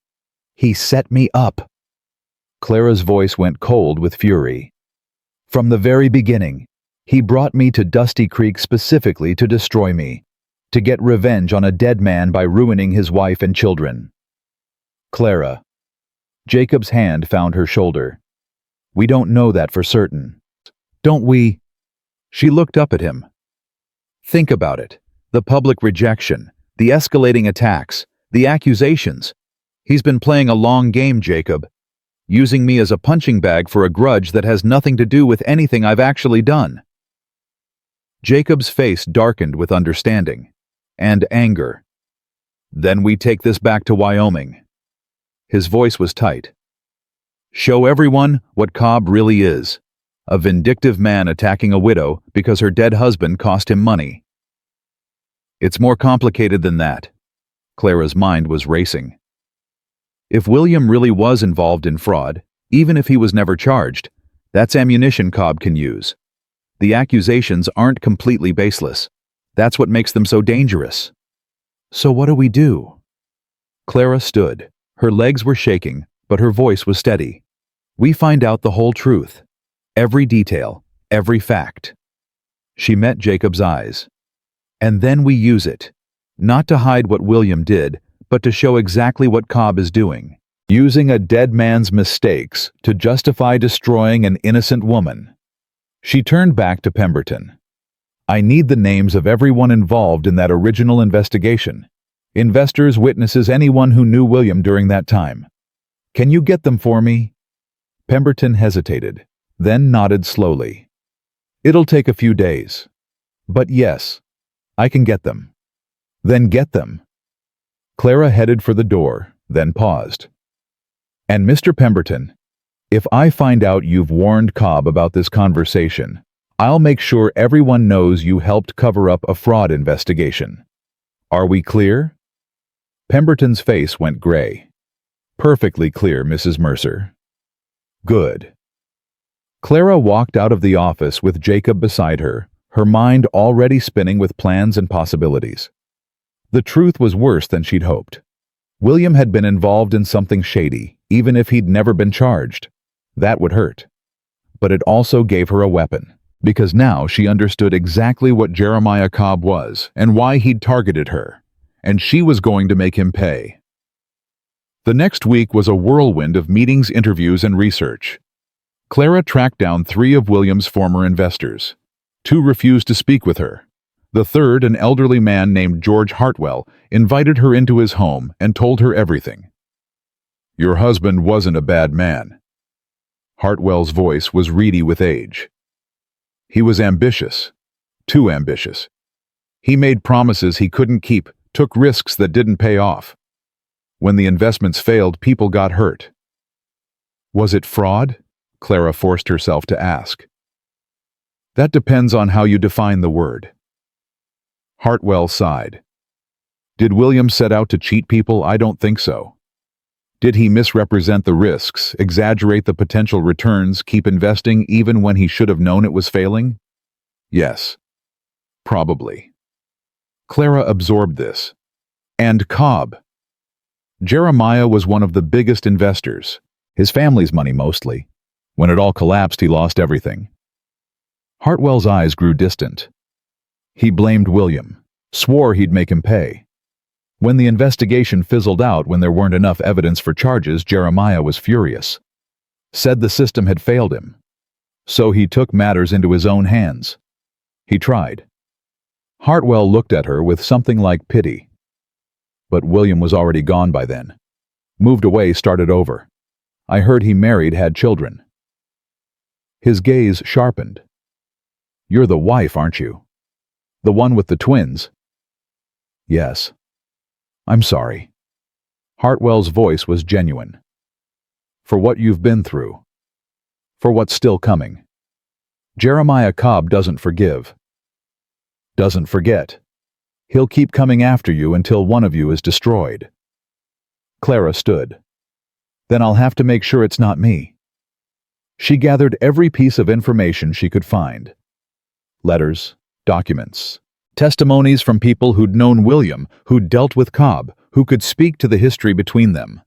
he set me up. Clara's voice went cold with fury. From the very beginning, he brought me to Dusty Creek specifically to destroy me, to get revenge on a dead man by ruining his wife and children. Clara. Jacob's hand found her shoulder. We don't know that for certain. Don't we? She looked up at him. Think about it. The public rejection, the escalating attacks, the accusations. He's been playing a long game, Jacob, using me as a punching bag for a grudge that has nothing to do with anything I've actually done. Jacob's face darkened with understanding and anger. Then we take this back to Wyoming. His voice was tight. Show everyone what Cobb really is. A vindictive man attacking a widow because her dead husband cost him money. It's more complicated than that. Clara's mind was racing. If William really was involved in fraud, even if he was never charged, that's ammunition Cobb can use. The accusations aren't completely baseless. That's what makes them so dangerous. So what do we do? Clara stood. Her legs were shaking, but her voice was steady. We find out the whole truth. Every detail, every fact. She met Jacob's eyes. And then we use it, not to hide what William did, but to show exactly what Cobb is doing, using a dead man's mistakes to justify destroying an innocent woman. She turned back to Pemberton. I need the names of everyone involved in that original investigation. Investors, witnesses, anyone who knew William during that time. Can you get them for me? Pemberton hesitated, then nodded slowly. It'll take a few days. But yes, I can get them. Then get them. Clara headed for the door, then paused. And Mr. Pemberton, if I find out you've warned Cobb about this conversation, I'll make sure everyone knows you helped cover up a fraud investigation. Are we clear? Pemberton's face went gray. Perfectly clear, Mrs. Mercer. Good. Clara walked out of the office with Jacob beside her, her mind already spinning with plans and possibilities. The truth was worse than she'd hoped. William had been involved in something shady, even if he'd never been charged. That would hurt. But it also gave her a weapon, because now she understood exactly what Jeremiah Cobb was and why he'd targeted her, and she was going to make him pay. The next week was a whirlwind of meetings, interviews, and research. Clara tracked down 3 of William's former investors. 2 refused to speak with her. The third, an elderly man named George Hartwell, invited her into his home and told her everything. Your husband wasn't a bad man. Hartwell's voice was reedy with age. He was ambitious, too ambitious. He made promises he couldn't keep, took risks that didn't pay off. When the investments failed, people got hurt. Was it fraud? Clara forced herself to ask. That depends on how you define the word. Hartwell sighed. Did William set out to cheat people? I don't think so. Did he misrepresent the risks, exaggerate the potential returns, keep investing even when he should have known it was failing? Yes. Probably. Clara absorbed this. And Cobb. Jeremiah was one of the biggest investors. His family's money mostly. When it all collapsed, he lost everything. Hartwell's eyes grew distant. He blamed William, swore he'd make him pay. When the investigation fizzled out, when there weren't enough evidence for charges, Jeremiah was furious. Said the system had failed him. So he took matters into his own hands. He tried. Hartwell looked at her with something like pity. But William was already gone by then. Moved away, started over. I heard he married, had children. His gaze sharpened. You're the wife, aren't you? The one with the twins? Yes. I'm sorry. Hartwell's voice was genuine. For what you've been through. For what's still coming. Jeremiah Cobb doesn't forgive. Doesn't forget. He'll keep coming after you until one of you is destroyed. Clara stood. Then I'll have to make sure it's not me. She gathered every piece of information she could find. Letters, documents, testimonies from people who'd known William, who'd dealt with Cobb, who could speak to the history between them.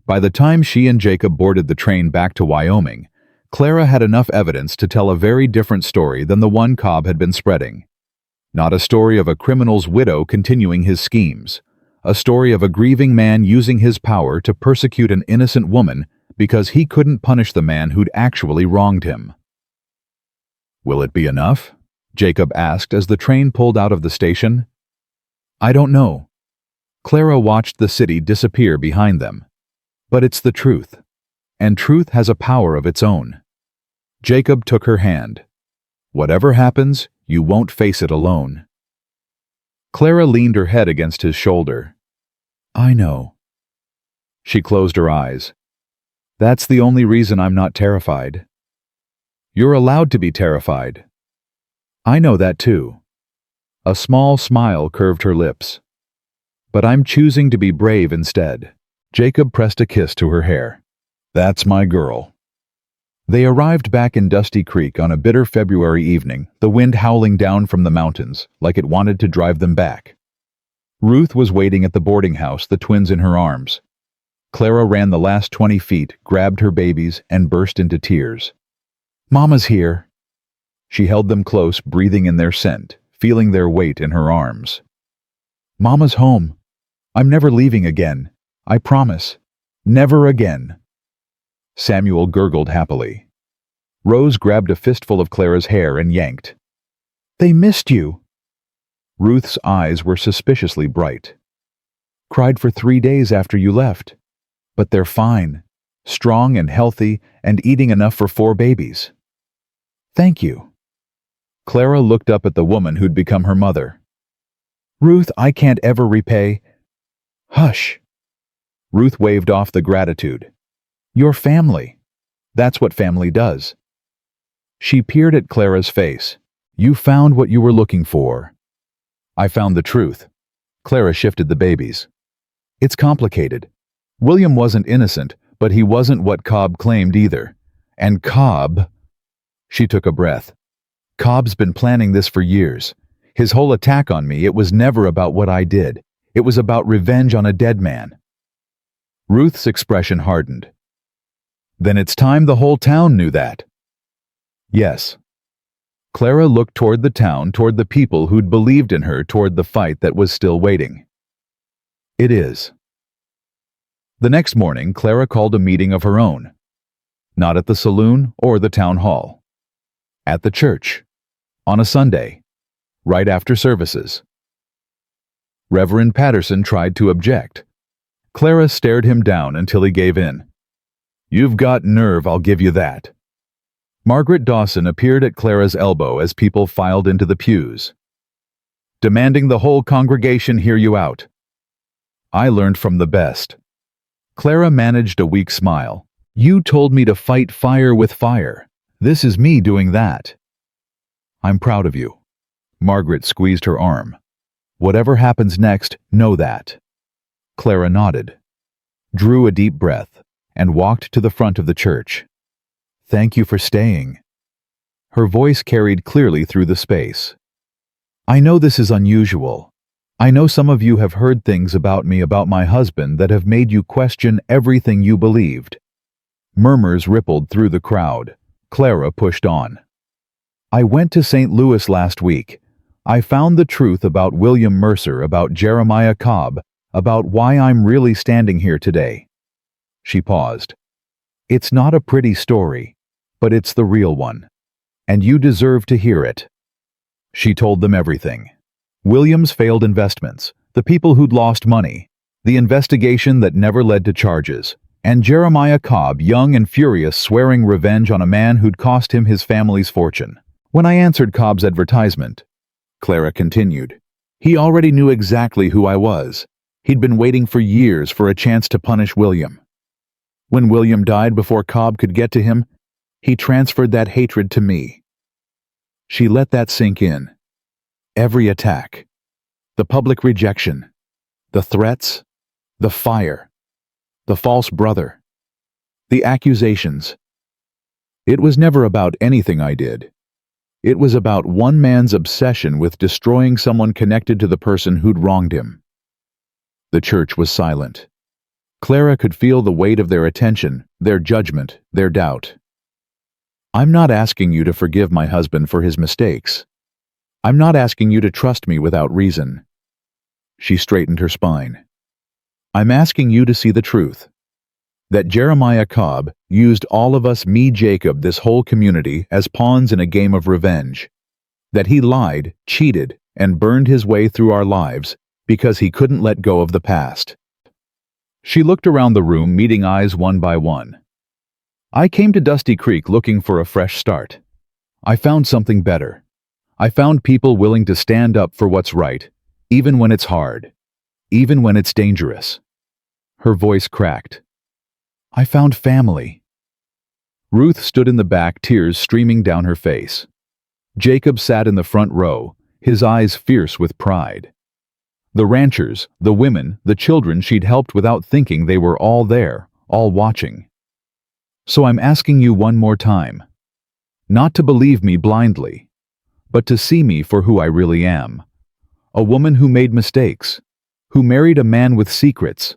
By the time she and Jacob boarded the train back to Wyoming, Clara had enough evidence to tell a very different story than the one Cobb had been spreading. Not a story of a criminal's widow continuing his schemes. A story of a grieving man using his power to persecute an innocent woman because he couldn't punish the man who'd actually wronged him. Will it be enough? Jacob asked as the train pulled out of the station. I don't know. Clara watched the city disappear behind them. But it's the truth. And truth has a power of its own. Jacob took her hand. Whatever happens, you won't face it alone. Clara leaned her head against his shoulder. I know. She closed her eyes. That's the only reason I'm not terrified. You're allowed to be terrified. I know that too. A small smile curved her lips. But I'm choosing to be brave instead. Jacob pressed a kiss to her hair. That's my girl. They arrived back in Dusty Creek on a bitter February evening, the wind howling down from the mountains, like it wanted to drive them back. Ruth was waiting at the boarding house, the twins in her arms. Clara ran the last 20 feet, grabbed her babies, and burst into tears. Mama's here. She held them close, breathing in their scent, feeling their weight in her arms. Mama's home. I'm never leaving again. I promise. Never again. Samuel gurgled happily. Rose grabbed a fistful of Clara's hair and yanked. They missed you. Ruth's eyes were suspiciously bright. Cried for 3 days after you left. But they're fine, strong and healthy, and eating enough for 4 babies. Thank you. Clara looked up at the woman who'd become her mother. Ruth, I can't ever repay. Hush. Ruth waved off the gratitude. Your family. That's what family does. She peered at Clara's face. You found what you were looking for. I found the truth. Clara shifted the babies. It's complicated. William wasn't innocent, but he wasn't what Cobb claimed either. And Cobb... She took a breath. Cobb's been planning this for years. His whole attack on me, it was never about what I did. It was about revenge on a dead man. Ruth's expression hardened. Then it's time the whole town knew that. Yes. Clara looked toward the town, toward the people who'd believed in her, toward the fight that was still waiting. It is. The next morning, Clara called a meeting of her own. Not at the saloon or the town hall. At the church. On a Sunday. Right after services. Reverend Patterson tried to object. Clara stared him down until he gave in. You've got nerve, I'll give you that. Margaret Dawson appeared at Clara's elbow as people filed into the pews. Demanding the whole congregation hear you out. I learned from the best. Clara managed a weak smile. You told me to fight fire with fire. This is me doing that. I'm proud of you. Margaret squeezed her arm. Whatever happens next, know that. Clara nodded, drew a deep breath, and walked to the front of the church. Thank you for staying. Her voice carried clearly through the space. I know this is unusual. I know some of you have heard things about me, about my husband, that have made you question everything you believed. Murmurs rippled through the crowd. Clara pushed on. I went to St. Louis last week. I found the truth about William Mercer, about Jeremiah Cobb, about why I'm really standing here today. She paused. It's not a pretty story, but it's the real one. And you deserve to hear it. She told them everything. William's failed investments, the people who'd lost money, the investigation that never led to charges, and Jeremiah Cobb, young and furious, swearing revenge on a man who'd cost him his family's fortune. When I answered Cobb's advertisement, Clara continued, he already knew exactly who I was. He'd been waiting for years for a chance to punish William. When William died before Cobb could get to him, he transferred that hatred to me. She let that sink in. Every attack, the public rejection, the threats, the fire, the false brother, the accusations. It was never about anything I did. It was about one man's obsession with destroying someone connected to the person who'd wronged him. The church was silent. Clara could feel the weight of their attention, their judgment, their doubt. I'm not asking you to forgive my husband for his mistakes. I'm not asking you to trust me without reason. She straightened her spine. I'm asking you to see the truth. That Jeremiah Cobb used all of us, me, Jacob, this whole community, as pawns in a game of revenge. That he lied, cheated, and burned his way through our lives because he couldn't let go of the past. She looked around the room, meeting eyes one by one. I came to Dusty Creek looking for a fresh start. I found something better. I found people willing to stand up for what's right, even when it's hard, even when it's dangerous. Her voice cracked. I found family. Ruth stood in the back, tears streaming down her face. Jacob sat in the front row, his eyes fierce with pride. The ranchers, the women, the children she'd helped without thinking, they were all there, all watching. So I'm asking you one more time, not to believe me blindly, but to see me for who I really am. A woman who made mistakes, who married a man with secrets,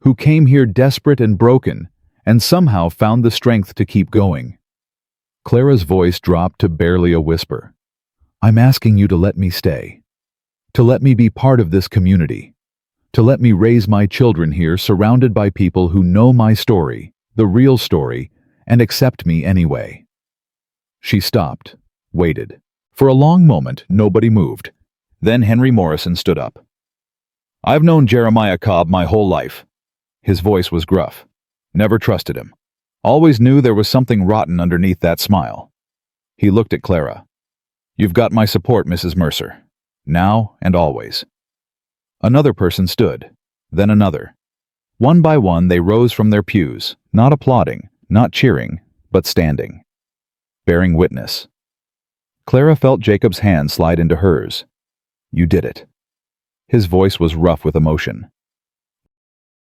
who came here desperate and broken, and somehow found the strength to keep going. Clara's voice dropped to barely a whisper. I'm asking you to let me stay, to let me be part of this community, to let me raise my children here surrounded by people who know my story, the real story, and accept me anyway. She stopped, waited. For a long moment, nobody moved. Then Henry Morrison stood up. I've known Jeremiah Cobb my whole life. His voice was gruff. Never trusted him. Always knew there was something rotten underneath that smile. He looked at Clara. You've got my support, Mrs. Mercer. Now and always. Another person stood, then another. One by one they rose from their pews, not applauding, not cheering, but standing. Bearing witness. Clara felt Jacob's hand slide into hers. You did it. His voice was rough with emotion.